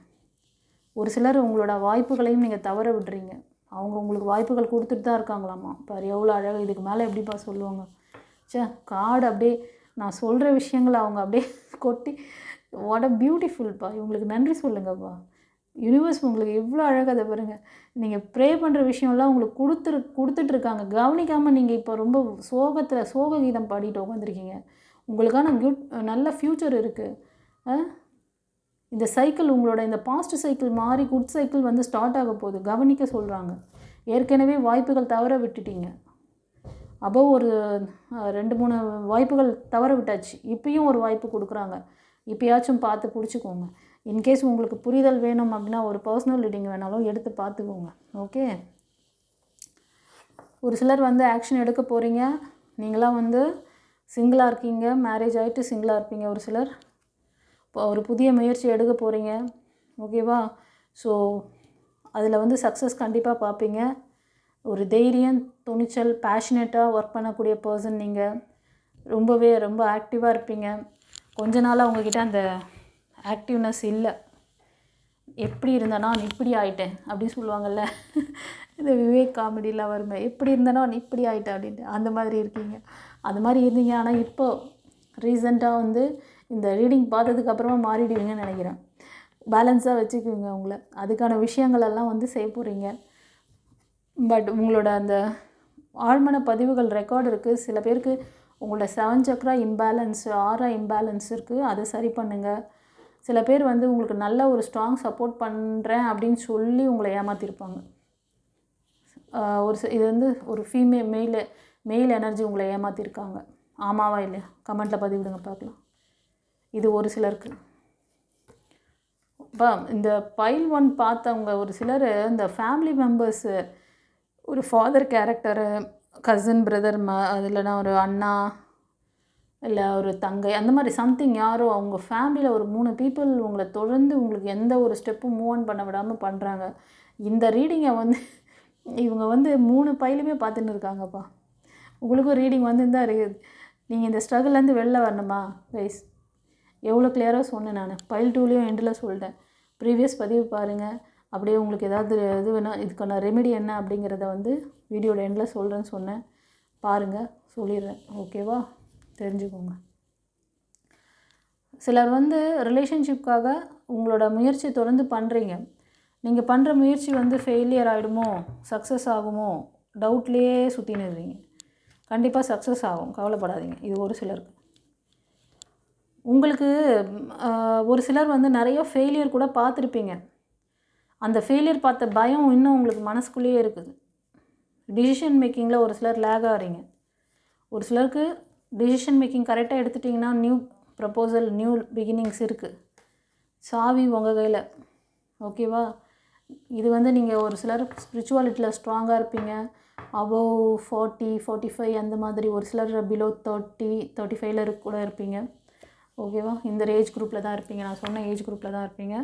ஒரு சிலர் உங்களோட வாய்ப்புகளையும் நீங்கள் தவற விடுறீங்க. அவங்க உங்களுக்கு வாய்ப்புகள் கொடுத்துட்டு தான் இருக்காங்களாம்மா. பாரு எவ்வளோ அழகாக. இதுக்கு மேலே எப்படிப்பா சொல்லுவாங்க? கார்டு அப்படியே நான் சொல்கிற விஷயங்களை அவங்க அப்படியே கொட்டி வாட் அ பியூட்டிஃபுல்ப்பா. இவங்களுக்கு நன்றி சொல்லுங்கப்பா. யூனிவர்ஸ் உங்களுக்கு எவ்வளோ அழகாக அதை பாருங்கள். நீங்கள் ப்ரே பண்ணுற விஷயம்லாம் உங்களுக்கு கொடுத்துட்ருக்காங்க. கவனிக்காமல் நீங்கள் இப்போ ரொம்ப சோக கீதம் பாடிட்டு உட்காந்துருக்கீங்க. உங்களுக்கான நல்ல ஃப்யூச்சர் இருக்குது. இந்த சைக்கிள் உங்களோட இந்த பாஸ்ட் சைக்கிள் மாறி குட் சைக்கிள் வந்து ஸ்டார்ட் ஆக போகுது. கவனிக்க சொல்கிறாங்க. ஏற்கனவே வாய்ப்புகள் தவற விட்டுட்டீங்க. அபவ் ஒரு 2-3 வாய்ப்புகள் தவற விட்டாச்சு. இப்பயும் ஒரு வாய்ப்பு கொடுக்குறாங்க. இப்போயாச்சும் பார்த்து பிடிச்சிக்கோங்க. இன்கேஸ் உங்களுக்கு புரிதல் வேணும் அப்படின்னா ஒரு பர்சனல் ரீடிங் வேணாலும் எடுத்து பார்த்துக்கோங்க. ஓகே? ஒரு சிலர் வந்து ஆக்ஷன் எடுக்க போகிறீங்க. நீங்களாம் வந்து சிங்கிளாக இருக்கீங்க. மேரேஜ் ஆகிட்டு சிங்கிளாக இருப்பீங்க. ஒரு சிலர் இப்போ ஒரு புதிய முயற்சி எடுக்க போகிறீங்க. ஓகேவா? ஸோ அதில் வந்து சக்ஸஸ் கண்டிப்பாக பார்ப்பீங்க. ஒரு தைரியம், துணிச்சல், பேஷனேட்டாக ஒர்க் பண்ணக்கூடிய பர்சன் நீங்கள். ரொம்ப ஆக்டிவாக இருப்பீங்க. கொஞ்ச நாளாக உங்ககிட்ட அந்த ஆக்டிவ்னஸ் இல்லை. எப்படி இருந்தேனா நான் இப்படி ஆகிட்டேன் அப்படின்னு சொல்லுவாங்கள்ல, இந்த விவேக் காமெடியில் வருமே, எப்படி இருந்தேனா நான் இப்படி ஆகிட்டேன் அப்படின்ட்டு அந்த மாதிரி இருக்கீங்க. அது மாதிரி இருந்தீங்க. ஆனால் இப்போது ரீசெண்டாக வந்து இந்த ரீடிங் பார்த்ததுக்கப்புறமா மாறிடுவீங்கன்னு நினைக்கிறேன். பேலன்ஸாக வச்சுக்குவீங்க உங்களை. அதுக்கான விஷயங்களெல்லாம் வந்து செய்ய போகிறீங்க. பட் உங்களோட அந்த ஆழ்மன பதிவுகள் ரெக்கார்டு இருக்குது. சில பேருக்கு உங்களோட 7 சக்ரா இம்பேலன்ஸு, ஆரா இம்பேலன்ஸ் இருக்குது. அதை சரி பண்ணுங்கள். சில பேர் வந்து உங்களுக்கு நல்ல ஒரு ஸ்ட்ராங் சப்போர்ட் பண்ணுறேன் அப்படின்னு சொல்லி உங்களை ஏமாற்றிருப்பாங்க. இது வந்து ஒரு மெயில் எனர்ஜி உங்களை ஏமாற்றிருக்காங்க. ஆமாவா இல்லையா? கமெண்ட்டில் பதிவிடுங்க பார்க்கலாம். இது ஒரு சிலருக்கு. இப்போ இந்த பைல் 1 பார்த்தவங்க ஒரு சிலர் இந்த ஃபேமிலி மெம்பர்ஸு, ஒரு ஃபாதர் கேரக்டரு, கசின் பிரதர் இல்லைனா ஒரு அண்ணா இல்லை ஒரு தங்கை, அந்த மாதிரி சம்திங் யாரோ அவங்க ஃபேமிலியில் ஒரு 3 பீப்புள் உங்களை தொடர்ந்து உங்களுக்கு எந்த ஒரு ஸ்டெப்பும் மூவ் ஆன் பண்ண விடாமல் பண்ணுறாங்க. இந்த ரீடிங்கை வந்து இவங்க வந்து 3 பையிலுமே பார்த்துன்னு இருக்காங்கப்பா. உங்களுக்கும் ரீடிங் வந்துன்னு இருக்குது. நீங்கள் இந்த ஸ்ட்ரகிள்லேருந்து வெளில வரணுமா கைஸ்? எவ்வளோ கிளியராக சொன்னேன் நான். பைல் 2லேயும் எண்டில் சொல்லிட்டேன். ப்ரீவியஸ் பதிவு பாருங்கள். அப்படியே உங்களுக்கு ஏதாவது இது வேணால் இதுக்கான ரெமெடி என்ன அப்படிங்கிறத வந்து வீடியோட எண்டில் சொல்கிறேன்னு சொன்னேன். பாருங்கள், சொல்லிடுறேன். ஓகேவா? தெரிஞ்சுக்கோங்க. சிலர் வந்து ரிலேஷன்ஷிப்காக உங்களோட முயற்சி தொடர்ந்து பண்ணுறீங்க. நீங்கள் பண்ணுற முயற்சி வந்து ஃபெயிலியர் ஆகிடுமோ, சக்ஸஸ் ஆகுமோ, டவுட்லேயே சுற்றின்னு இருக்கீங்க. கண்டிப்பாக சக்ஸஸ் ஆகும், கவலைப்படாதீங்க. இது ஒரு சிலருக்கு. உங்களுக்கு ஒரு சிலர் வந்து நிறைய ஃபெயிலியர் கூட பார்த்துருப்பீங்க. அந்த ஃபெயிலியர் பார்த்த பயம் இன்னும் உங்களுக்கு மனசுக்குள்ளேயே இருக்குது. டிசிஷன் மேக்கிங்கில் ஒரு சிலர் லேக் ஆகிறீங்க. ஒரு சிலருக்கு டிசிஷன் மேக்கிங் கரெக்டாக எடுத்துட்டிங்கன்னா நியூ ப்ரப்போசல், நியூ பிகினிங்ஸ் இருக்குது. சாவி உங்கள் கையில். ஓகேவா? இது வந்து நீங்கள் ஒரு சிலர் ஸ்பிரிச்சுவாலிட்டியில் ஸ்ட்ராங்காக இருப்பீங்க. அபவ் 40, 45 அந்த மாதிரி. ஒரு சிலர் பிலோ 30, 35 கூட இருப்பீங்க. ஓகேவா? இந்த ஏஜ் குரூப்பில் தான் இருப்பீங்க. நான் சொன்ன ஏஜ் குரூப்பில் தான் இருப்பீங்க.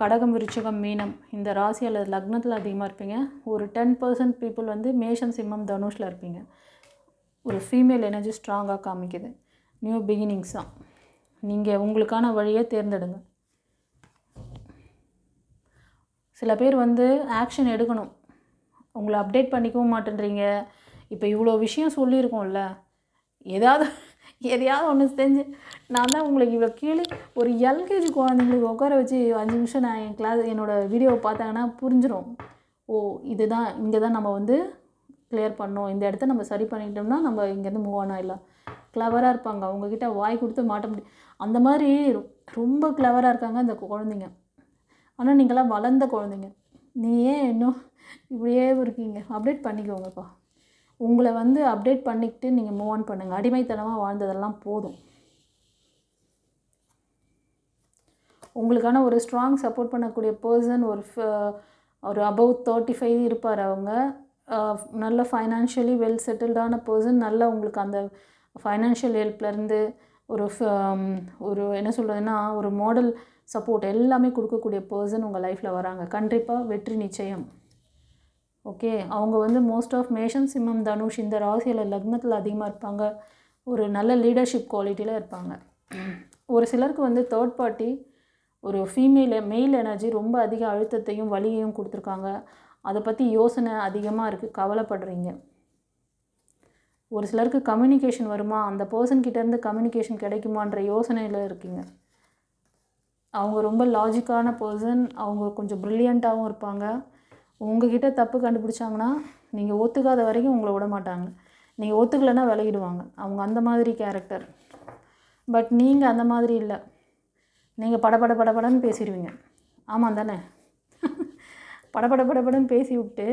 கடகம், விருச்சிகம், மீனம் இந்த ராசி அல்லது லக்னத்தில் அதிகமாக இருப்பீங்க. ஒரு 10% பீப்புள் வந்து மேஷம், சிம்மம், தனுஷில் இருப்பீங்க. ஒரு ஃபீமேல் எனர்ஜி ஸ்ட்ராங்காக காமிக்குது. நியூ பிகினிங்ஸ் தான். நீங்கள் உங்களுக்கான வழியை தேர்ந்தெடுங்க. சில பேர் வந்து ஆக்ஷன் எடுக்கணும். உங்களை அப்டேட் பண்ணிக்கவும் மாட்டேன்றீங்க. இப்போ இவ்வளோ விஷயம் சொல்லியிருக்கோம்ல, எதையாவது ஒன்று செஞ்சு நான் தான் உங்களுக்கு இவ்வளோ கீழே ஒரு எல்கேஜி குழந்தைங்களுக்கு உட்கார வச்சு 5 நிமிஷம் நான் என் கிளாஸ் என்னோடய வீடியோவை பார்த்தாங்கன்னா புரிஞ்சிடும். ஓ, இதுதான் இங்கே தான் நம்ம வந்து கிளியர் பண்ணோம், இந்த இடத்த நம்ம சரி பண்ணிட்டோம்னா நம்ம இங்கேருந்து மூவ் ஆன் ஆகிடலாம். கிளவராக இருப்பாங்க. அவங்கக்கிட்ட வாய் கொடுத்து மாட்ட முடியும். அந்த மாதிரி ரொம்ப கிளவராக இருக்காங்க அந்த குழந்தைங்க. ஆனால் நீங்களாம் வளர்ந்த குழந்தைங்க. நீ ஏன் இன்னும் இப்படியே இருக்கீங்க? அப்டேட் பண்ணிக்கோங்கப்பா. உங்களை வந்து அப்டேட் பண்ணிக்கிட்டு நீங்கள் மூவ் ஆன் பண்ணுங்கள். அடிமைத்தனமாக வாழ்ந்ததெல்லாம் போதும். உங்களுக்கான ஒரு ஸ்ட்ராங் சப்போர்ட் பண்ணக்கூடிய பர்சன் ஒரு அபவ் 35 இருப்பார். அவங்க நல்ல ஃபைனான்ஷியலி வெல் செட்டில்டான பர்சன். நல்ல உங்களுக்கு அந்த ஃபைனான்ஷியல் ஹெல்ப்லேருந்து ஒரு என்ன சொல்கிறதுன்னா ஒரு மாடல் சப்போர்ட் எல்லாமே கொடுக்கக்கூடிய பர்சன் உங்கள் லைஃப்பில் வராங்க. கண்டிப்பாக வெற்றி நிச்சயம். ஓகே, அவங்க வந்து மோஸ்ட் ஆஃப் மேஷம், சிம்மம், தனுஷ் இந்த ராசியில் லக்னத்தில் அதிகமாக இருப்பாங்க. ஒரு நல்ல லீடர்ஷிப் குவாலிட்டியில் இருப்பாங்க. ஒரு சிலருக்கு வந்து தேர்ட் பார்ட்டி ஒரு மெயில் எனர்ஜி ரொம்ப அதிக அழுத்தத்தையும் வலியையும் கொடுத்துருக்காங்க. அதை பற்றி யோசனை அதிகமாக இருக்குது, கவலைப்படுறீங்க. ஒரு சிலருக்கு கம்யூனிகேஷன் வருமா, அந்த பர்சன்கிட்டேருந்து கம்யூனிகேஷன் கிடைக்குமான்ற யோசனையில் இருக்கீங்க. அவங்க ரொம்ப லாஜிக்கான பர்சன். அவங்க கொஞ்சம் ப்ரில்லியண்ட்டாகவும் இருப்பாங்க. உங்ககிட்ட தப்பு கண்டுபிடிச்சாங்கன்னா நீங்கள் ஒத்துக்காத வரைக்கும் உங்களை விட மாட்டாங்க. நீங்கள் ஒத்துக்கலைன்னா விலகிடுவாங்க. அவங்க அந்த மாதிரி கேரக்டர். பட் நீங்கள் அந்த மாதிரி இல்லை. நீங்கள் படபடன்னு பேசிடுவீங்க. ஆமாம் தானே? படபடன்னு பேசி விட்டு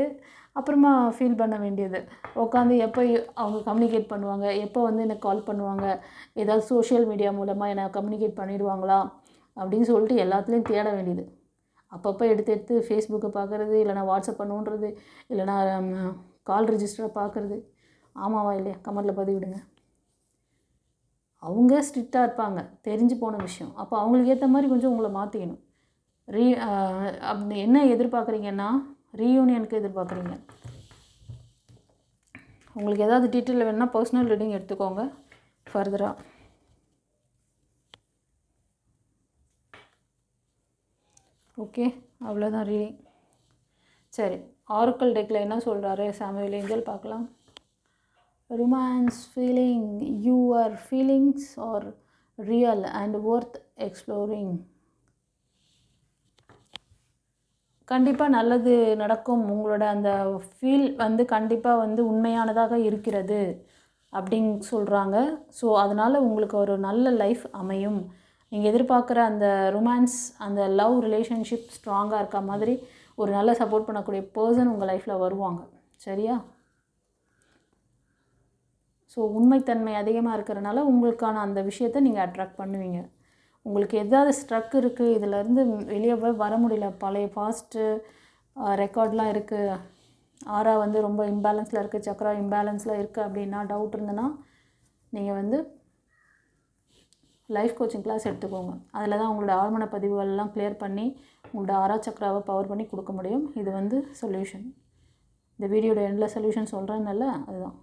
அப்புறமா ஃபீல் பண்ண வேண்டியது. உட்காந்து எப்போ அவங்க கம்யூனிகேட் பண்ணுவாங்க, எப்போ வந்து எனக்கு கால் பண்ணுவாங்க, ஏதாவது சோஷியல் மீடியா மூலமாக என்னை கம்யூனிகேட் பண்ணிடுவாங்களா அப்படின்னு சொல்லிட்டு எல்லாத்துலேயும் தேட வேண்டியது. அப்பப்போ எடுத்து ஃபேஸ்புக்கை பார்க்குறது, இல்லைனா வாட்ஸ்அப் பண்ணுன்றது, இல்லைனா கால் ரிஜிஸ்டரை பார்க்குறது. ஆமாவா இல்லையா? கமெண்ட்டில் பதிவிடுங்க. அவங்க ஸ்ட்ரிக்டாக இருப்பாங்க, தெரிஞ்சு போன விஷயம். அப்போ அவங்களுக்கு ஏற்ற மாதிரி கொஞ்சம் உங்களை மாற்றிக்கணும். அப்படி என்ன எதிர்பார்க்குறீங்கன்னா ரீயூனியனுக்கு எதிர்பார்க்குறீங்க. உங்களுக்கு ஏதாவது டீட்டெயில் வேணுன்னா பர்சனல் ரீடிங் எடுத்துக்கோங்க ஃபர்தராக. ஓகே, அவ்வளோதான் ரீடிங். சரி, ஆரக்கிள் டெக்கில் என்ன சொல்கிறாரு சாமுவேல் ஏஞ்சல் பார்க்கலாம். Romance feeling, your feelings are real and worth exploring. கண்டிப்பாக நல்லது நடக்கும். உங்களோட அந்த ஃபீல் வந்து கண்டிப்பாக வந்து உண்மையானதாக இருக்கிறது அப்படின்னு சொல்கிறாங்க. ஸோ அதனால் உங்களுக்கு ஒரு நல்ல லைஃப் அமையும். நீங்கள் எதிர்பார்க்குற அந்த ரொமான்ஸ், அந்த லவ் ரிலேஷன்ஷிப் ஸ்ட்ராங்காக இருக்க மாதிரி ஒரு நல்ல சப்போர்ட் பண்ணக்கூடிய பர்சன் உங்கள் லைஃப்பில் வருவாங்க. சரியா? ஸோ உண்மைத்தன்மை அதிகமாக இருக்கிறனால உங்களுக்கான அந்த விஷயத்தை நீங்கள் அட்ராக்ட் பண்ணுவீங்க. உங்களுக்கு எதாவது ஸ்ட்ரக் இருக்குது, இதிலேருந்து வெளியே வர முடியல, பழைய பாஸ்ட்டு ரெக்கார்ட்லாம் இருக்குது, ஆரா வந்து ரொம்ப இம்பேலன்ஸில் இருக்குது, சக்ரா இம்பேலன்ஸில் இருக்குது அப்படின்னா, டவுட் இருந்ததுன்னா நீங்கள் வந்து லைஃப் கோச்சிங் கிளாஸ் எடுத்துக்கோங்க. அதில் தான் உங்களோட ஆழ்மன பதிவுகள்லாம் கிளியர் பண்ணி உங்களோட ஆரா சக்ராவை பவர் பண்ணி கொடுக்க முடியும். இது வந்து சொல்யூஷன். இந்த வீடியோட எண்டில் சொல்யூஷன் சொல்கிறேன்னல்ல, அதுதான்.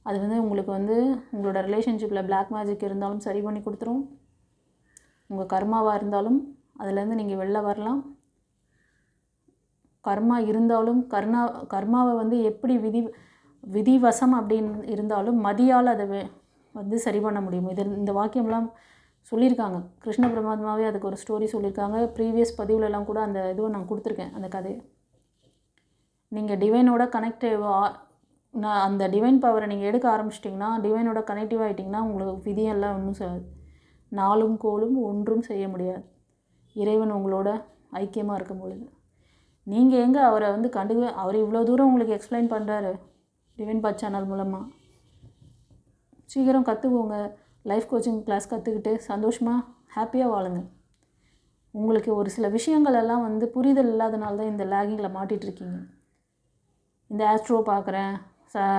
அது வந்து உங்களுக்கு வந்து உங்களோட ரிலேஷன்ஷிப்பில் பிளாக் மேஜிக் இருந்தாலும் சரி பண்ணி கொடுத்துரும். உங்கள் கர்மாவாக இருந்தாலும் அதுலேருந்து நீங்கள் வெளில வரலாம். கர்மா இருந்தாலும் கர்மாவை வந்து எப்படி விதிவசம் அப்படின்னு இருந்தாலும் மதியால் அதை வந்து சரி பண்ண முடியும். இந்த வாக்கியம்லாம் சொல்லியிருக்காங்க. கிருஷ்ண பரமாத்மாவே அதுக்கு ஒரு ஸ்டோரி சொல்லியிருக்காங்க. ப்ரீவியஸ் பதிவுலலாம் கூட அந்த இதுவை நான் கொடுத்துருக்கேன், அந்த கதையை. நீங்கள் டிவைனோட நான் அந்த டிவைன் பவரை நீங்கள் எடுக்க ஆரம்பிச்சிட்டிங்கன்னா, டிவைனோட கனெக்டிவ் ஆகிட்டிங்கன்னா உங்களுக்கு விதியெல்லாம் ஒன்றும் செய்யாது. நாளும் கோலும் ஒன்றும் செய்ய முடியாது. இறைவன் உங்களோட ஐக்கியமாக இருக்கும் பொழுது நீங்கள் எங்கே அவரை வந்து அவர் இவ்வளோ தூரம் உங்களுக்கு எக்ஸ்பிளைன் பண்ணுறாரு டிவைன் பாத் சேனல் மூலமாக. சீக்கிரம் கற்றுக்கோங்க. லைஃப் கோச்சிங் கிளாஸ் கற்றுக்கிட்டு சந்தோஷமாக ஹாப்பியாக வாழுங்க. உங்களுக்கு ஒரு சில விஷயங்கள் எல்லாம் வந்து புரிதல் இல்லாதனால தான் இந்த லேகிங்கில் மாட்டிகிட்ருக்கீங்க. இந்த ஆஸ்ட்ரோ பார்க்குறேன்,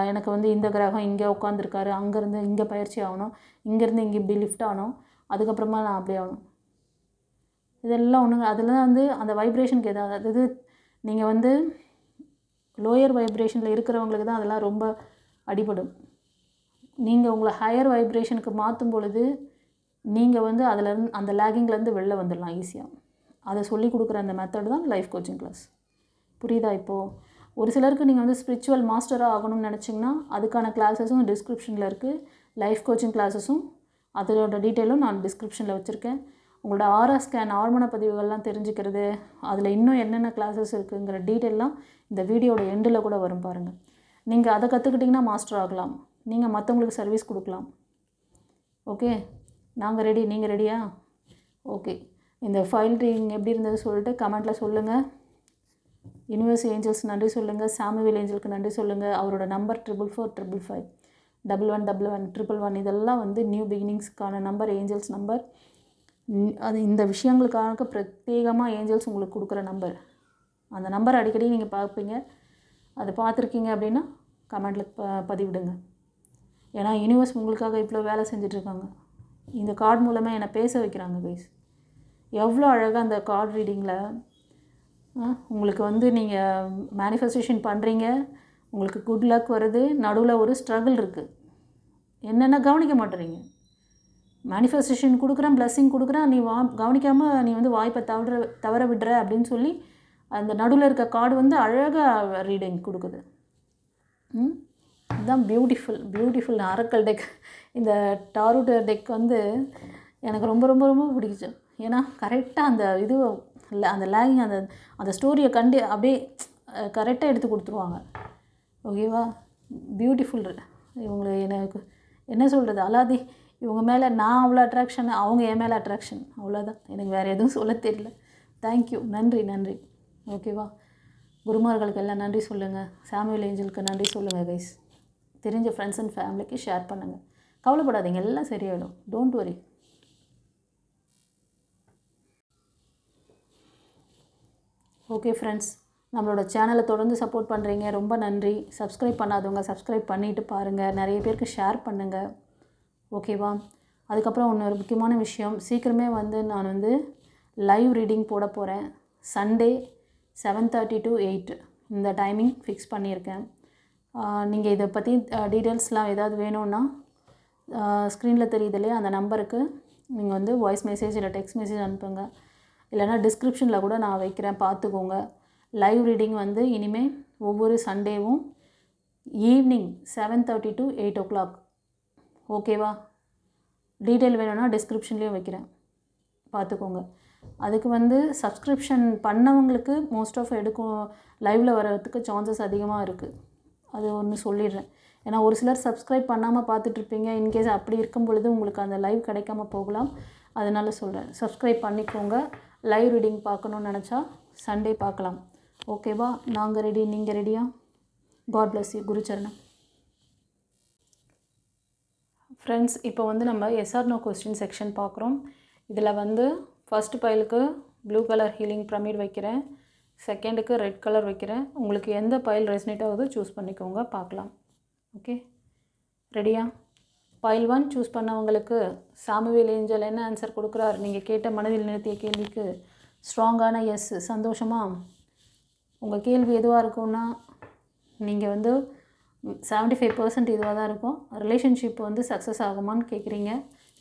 எனக்கு வந்து இந்த கிரகம் இங்கே உட்காந்துருக்காரு, அங்கேருந்து இங்கே பயிற்சி ஆகணும், இங்கேருந்து இங்கே இப்படி லிஃப்ட் ஆகணும், அதுக்கப்புறமா நான் அப்படி ஆகணும். இதெல்லாம் ஒன்றுங்க. அதில் வந்து அந்த வைப்ரேஷனுக்கு அதாவது நீங்கள் வந்து லோயர் வைப்ரேஷனில் இருக்கிறவங்களுக்கு தான் அதெல்லாம் ரொம்ப அடிபடும். நீங்கள் உங்களை ஹையர் வைப்ரேஷனுக்கு மாற்றும் பொழுது நீங்கள் வந்து அதிலேருந்து அந்த லேகிங்லேருந்து வெளில வந்துடலாம் ஈஸியாக. அதை சொல்லி கொடுக்குற அந்த மெத்தட் தான் லைஃப் கோச்சிங் கிளாஸ். புரியுதா? இப்போது ஒரு சிலருக்கு நீங்கள் வந்து ஸ்பிரிச்சுவல் மாஸ்டராக ஆகணும்னு நினச்சிங்கன்னா அதுக்கான கிளாஸஸும் டிஸ்கிரிப்ஷனில் இருக்குது. லைஃப் கோச்சிங் கிளாஸஸும் அதோட டீட்டெயிலும் நான் டிஸ்கிரிப்ஷனில் வச்சுருக்கேன். உங்களோட ஆரா ஸ்கேன் ஆழ்மன பதிவுகள்லாம் தெரிஞ்சுக்கிறது, அதில் இன்னும் என்னென்ன கிளாஸஸ் இருக்குங்கிற டீட்டெயிலாம் இந்த வீடியோட எண்டில் கூட வரும் பாருங்கள். நீங்கள் அதை கற்றுக்கிட்டிங்கன்னா மாஸ்டர் ஆகலாம். நீங்கள் மற்றவங்களுக்கு சர்வீஸ் கொடுக்கலாம். ஓகே, நாங்கள் ரெடி, நீங்கள் ரெடியா? ஓகே. இந்த ஃபைல் ரீடிங் எப்படி இருந்தது சொல்லிட்டு கமெண்ட்டில் சொல்லுங்கள். யூனிவர்ஸ் ஏஞ்சல்ஸ் நன்றி சொல்லுங்கள். சாமுவேல் ஏஞ்சலுக்கு நன்றி சொல்லுங்கள். அவரோட நம்பர் 444555 1111 இதெல்லாம் வந்து நியூ பிகினிங்ஸ்க்கான நம்பர், ஏஞ்சல்ஸ் நம்பர். அது இந்த விஷயங்களுக்காக பிரத்யேகமாக ஏஞ்சல்ஸ் உங்களுக்கு கொடுக்குற நம்பர். அந்த நம்பர் அடிக்கடி நீங்கள் பார்ப்பீங்க. அதை பார்த்துருக்கீங்க அப்படின்னா கமெண்ட்டில் பதிவிடுங்க. ஏன்னா யூனிவர்ஸ் உங்களுக்காக இவ்வளோ வேலை செஞ்சிட்ருக்காங்க. இந்த கார்டு மூலமாக என்னை பேச வைக்கிறாங்க. கைஸ், எவ்வளோ அழகாக அந்த கார்டு ரீடிங்கில் உங்களுக்கு வந்து நீங்கள் மேனிஃபெஸ்டேஷன் பண்ணுறீங்க, உங்களுக்கு குட் லக் வருது, நடுவில் ஒரு ஸ்ட்ரகிள் இருக்குது, என்னென்ன கவனிக்க மாட்டேறீங்க. மேனிஃபெஸ்டேஷன் கொடுக்குறேன், பிளஸ்ஸிங் கொடுக்குறேன், நீ கவனிக்காமல் நீ வந்து வாய்ப்பை தவற விடுற அப்படின்னு சொல்லி அந்த நடுவில் இருக்க கார்டு வந்து அழகாக ரீடிங் கொடுக்குது. இதுதான் பியூட்டிஃபுல் ஆரக்கல் டெக். இந்த டாரோட் டெக் வந்து எனக்கு ரொம்ப ரொம்ப ரொம்ப பிடிக்கும். ஏன்னா கரெக்டாக அந்த இது இல்லை, அந்த லேகிங் அந்த ஸ்டோரியை அப்படியே கரெக்டாக எடுத்து கொடுத்துருவாங்க. ஓகேவா? பியூட்டிஃபுல். இவங்களை எனக்கு என்ன சொல்கிறது, அலாதி இவங்க மேலே நான் அவ்வளோ அட்ராக்ஷன், அவங்க என் மேலே அட்ராக்ஷன், அவ்வளோதான். எனக்கு வேறு எதுவும் சொல்ல தெரியல. தேங்க்யூ, நன்றி. ஓகேவா? குருமார்களுக்கு எல்லாம் நன்றி சொல்லுங்கள். சாமுவேல் ஏஞ்சலுக்கு நன்றி சொல்லுங்கள். கைஸ், தெரிஞ்ச ஃப்ரெண்ட்ஸ் அண்ட் ஃபேமிலிக்கு ஷேர் பண்ணுங்கள். கவலைப்படாதீங்க, எல்லாம் சரியாயிடும். Don't worry. ஓகே ஃப்ரெண்ட்ஸ், நம்மளோட சேனலை தொடர்ந்து சப்போர்ட் பண்ணுறீங்க, ரொம்ப நன்றி. சப்ஸ்கிரைப் பண்ணாதவங்க சப்ஸ்கிரைப் பண்ணிவிட்டு பாருங்கள், நிறைய பேருக்கு ஷேர் பண்ணுங்கள். ஓகேவா? அதுக்கப்புறம் இன்னொரு முக்கியமான விஷயம், சீக்கிரமே வந்து நான் வந்து லைவ் ரீடிங் போட போகிறேன். சண்டே 7:30 to 8 இந்த டைமிங் ஃபிக்ஸ் பண்ணியிருக்கேன். நீங்கள் இதை பற்றி டீட்டெயில்ஸ்லாம் ஏதாவது வேணும்னா ஸ்க்ரீனில் தெரியுது இல்லையா, அந்த நம்பருக்கு நீங்கள் வந்து வாய்ஸ் மெசேஜ் இல்லை டெக்ஸ்ட் மெசேஜ் அனுப்புங்க. இல்லைனா டிஸ்கிரிப்ஷனில் கூட நான் வைக்கிறேன், பார்த்துக்கோங்க. லைவ் ரீடிங் வந்து இனிமேல் ஒவ்வொரு சண்டேவும் ஈவினிங் 7:30 to 8 o'clock. ஓகேவா? டீட்டெயில் வேணும்னா டிஸ்கிரிப்ஷன்லேயும் வைக்கிறேன், பார்த்துக்கோங்க. அதுக்கு வந்து சப்ஸ்கிரிப்ஷன் பண்ணவங்களுக்கு மோஸ்ட் ஆஃப் லைவில் வர்றதுக்கு சான்சஸ் அதிகமாக இருக்குது. அது ஒன்று சொல்லிடுறேன். ஏன்னா ஒரு சிலர் சப்ஸ்கிரைப் பண்ணாமல் பார்த்துட்ருப்பீங்க. இன்கேஸ் அப்படி இருக்கும் பொழுது உங்களுக்கு அந்த லைவ் கிடைக்காம போகலாம். அதனால் சொல்கிறேன், சப்ஸ்கிரைப் பண்ணிக்கோங்க. லைவ் ரீடிங் பார்க்கணுன்னு நினச்சா சண்டே பார்க்கலாம். ஓகேவா? நாங்கள் ரெடி, நீங்கள் ரெடியா? God plus you. குருச்சரணம். ஃப்ரெண்ட்ஸ், இப்போ வந்து நம்ம எஸ்ஆர் நோ கொஸ்டின் செக்ஷன் பார்க்குறோம். இதில் வந்து ஃபஸ்ட்டு பைலுக்கு ப்ளூ கலர் ஹீலிங் பிரமிட் வைக்கிறேன், செகண்டுக்கு ரெட் கலர் வைக்கிறேன். உங்களுக்கு எந்த பைல் ரெசனேட் ஆகுதோ சூஸ் பண்ணிக்கோங்க, பார்க்கலாம். ஓகே, ரெடியா? பைல் 1 சூஸ் பண்ணவங்களுக்கு சாமுவேல் ஏஞ்சல் என்ன ஆன்சர் கொடுக்குறார்? நீங்கள் கேட்ட மனதில் நிறுத்திய கேள்விக்கு ஸ்ட்ராங்கான எஸ். சந்தோஷமா? உங்கள் கேள்வி எதுவாக இருக்கும்னா, நீங்கள் வந்து 75% இதுவாக தான் இருக்கும். ரிலேஷன்ஷிப் வந்து சக்ஸஸ் ஆகுமான்னு கேட்குறீங்க.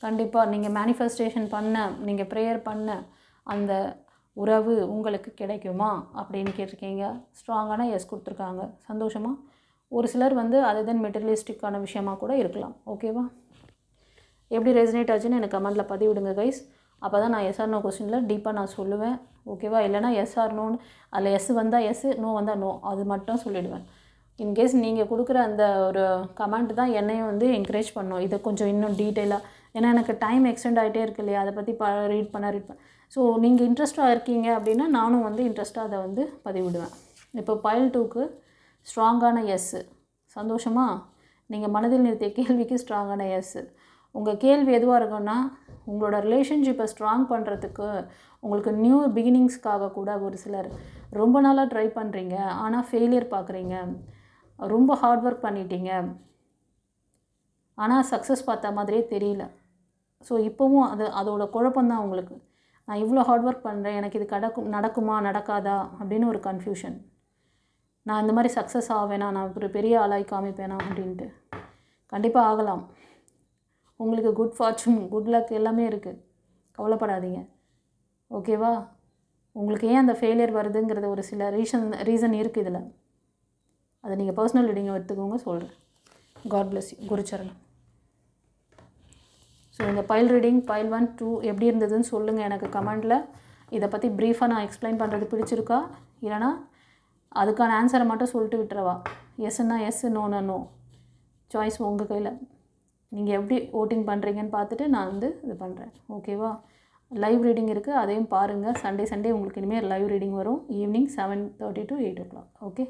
கண்டிப்பாக நீங்கள் மேனிஃபெஸ்டேஷன் பண்ண, நீங்கள் ப்ரேயர் பண்ண அந்த உறவு உங்களுக்கு கிடைக்குமா அப்படின்னு கேட்டிருக்கீங்க. ஸ்ட்ராங்கான எஸ் கொடுத்துருக்காங்க. சந்தோஷமாக? ஒரு சிலர் வந்து அதர் தென் மெட்டீரியலிஸ்டிக்கான விஷயமாக கூட இருக்கலாம். ஓகேவா? எப்படி ரெசனேட் ஆச்சுன்னு எனக்கு கமெண்ட்டில் பதிவிடுங்க கைஸ். அப்போ தான் நான் எஸ்ஆர் நோ கொஸ்டினில் டீப்பாக நான் சொல்லுவேன். ஓகேவா? இல்லைனா எஸ்ஆர் நோன்னு அதில் எஸ் வந்தால் எஸ், நோ வந்தால் நோ, அது மட்டும் சொல்லிவிடுவேன். இன்கேஸ் நீங்கள் கொடுக்குற அந்த ஒரு கமெண்ட் தான் என்னையும் வந்து என்கரேஜ் பண்ணும், இதை கொஞ்சம் இன்னும் டீட்டெயிலாக. ஏன்னா எனக்கு டைம் எக்ஸ்டெண்ட் ஆகிட்டே இருக்கு இல்லையா, அதை பற்றி ரீட் பண்ண. ஸோ நீங்கள் இன்ட்ரெஸ்ட்டாக இருக்கீங்க அப்படின்னா நானும் வந்து இன்ட்ரெஸ்ட்டாக அதை வந்து பதிவிடுவேன். இப்போ பைல் 2க்கு ஸ்ட்ராங்கான எஸ்ஸு. சந்தோஷமா? நீங்கள் மனதில் நிறுத்திய கேள்விக்கு ஸ்ட்ராங்கான எஸ்ஸு. உங்கள் கேள்வி எதுவாக இருக்குன்னா, உங்களோட ரிலேஷன்ஷிப்பை ஸ்ட்ராங் பண்ணுறதுக்கு உங்களுக்கு நியூ பிகினிங்ஸ்க்காக கூட ஒரு சிலர் ரொம்ப நாளாக ட்ரை பண்ணுறீங்க, ஆனால் ஃபெயிலியர் பார்க்குறீங்க. ரொம்ப ஹார்ட் ஒர்க் பண்ணிட்டீங்க, ஆனால் சக்ஸஸ் பார்த்த மாதிரியே தெரியல. ஸோ இப்போவும் அதோட குழப்பம்தான் உங்களுக்கு. நான் இவ்வளோ ஹார்ட் ஒர்க் பண்ணுறேன், எனக்கு இது நடக்குமா நடக்காதா அப்படின்னு ஒரு கன்ஃபியூஷன். நான் இந்த மாதிரி சக்ஸஸ் ஆவேனா, நான் ஒரு பெரிய ஆளாகி காமிப்பேனா அப்படின்ட்டு. கண்டிப்பாக ஆகலாம். உங்களுக்கு குட் ஃபார்ச்சூன், குட் லக் எல்லாமே இருக்குது, கவலைப்படாதீங்க. ஓகேவா? உங்களுக்கு ஏன் அந்த ஃபெயிலியர் வருதுங்கிறது ஒரு சில ரீசன் இருக்குது இதில். அதை நீங்கள் பர்சனல் ரீடிங்கை எடுத்துக்கோங்க, சொல்கிறேன். God plus you. குருச்சரணம். ஸோ இந்த பைல் ரீடிங் பைல் 1, 2 எப்படி இருந்ததுன்னு சொல்லுங்கள் எனக்கு கமெண்டில். இதை பற்றி ப்ரீஃபாக நான் எக்ஸ்பிளைன் பண்ணுறது பிடிச்சிருக்கா, இல்லைனா அதுக்கான ஆன்சரை மட்டும் சொல்லிட்டு விட்டுறவா? எஸ்ன்னா எஸ், நோனா நோ. சாய்ஸ் உங்கள் கையில். நீங்கள் எப்படி ஓட்டிங் பண்ணுறீங்கன்னு பார்த்துட்டு நான் வந்து இது பண்ணுறேன். ஓகேவா? லைவ் ரீடிங் இருக்குது, அதையும் பாருங்கள். சண்டே உங்களுக்கு இனிமேல் லைவ் ரீடிங் வரும் ஈவினிங் 7:30 to 8 o'clock. ஓகே.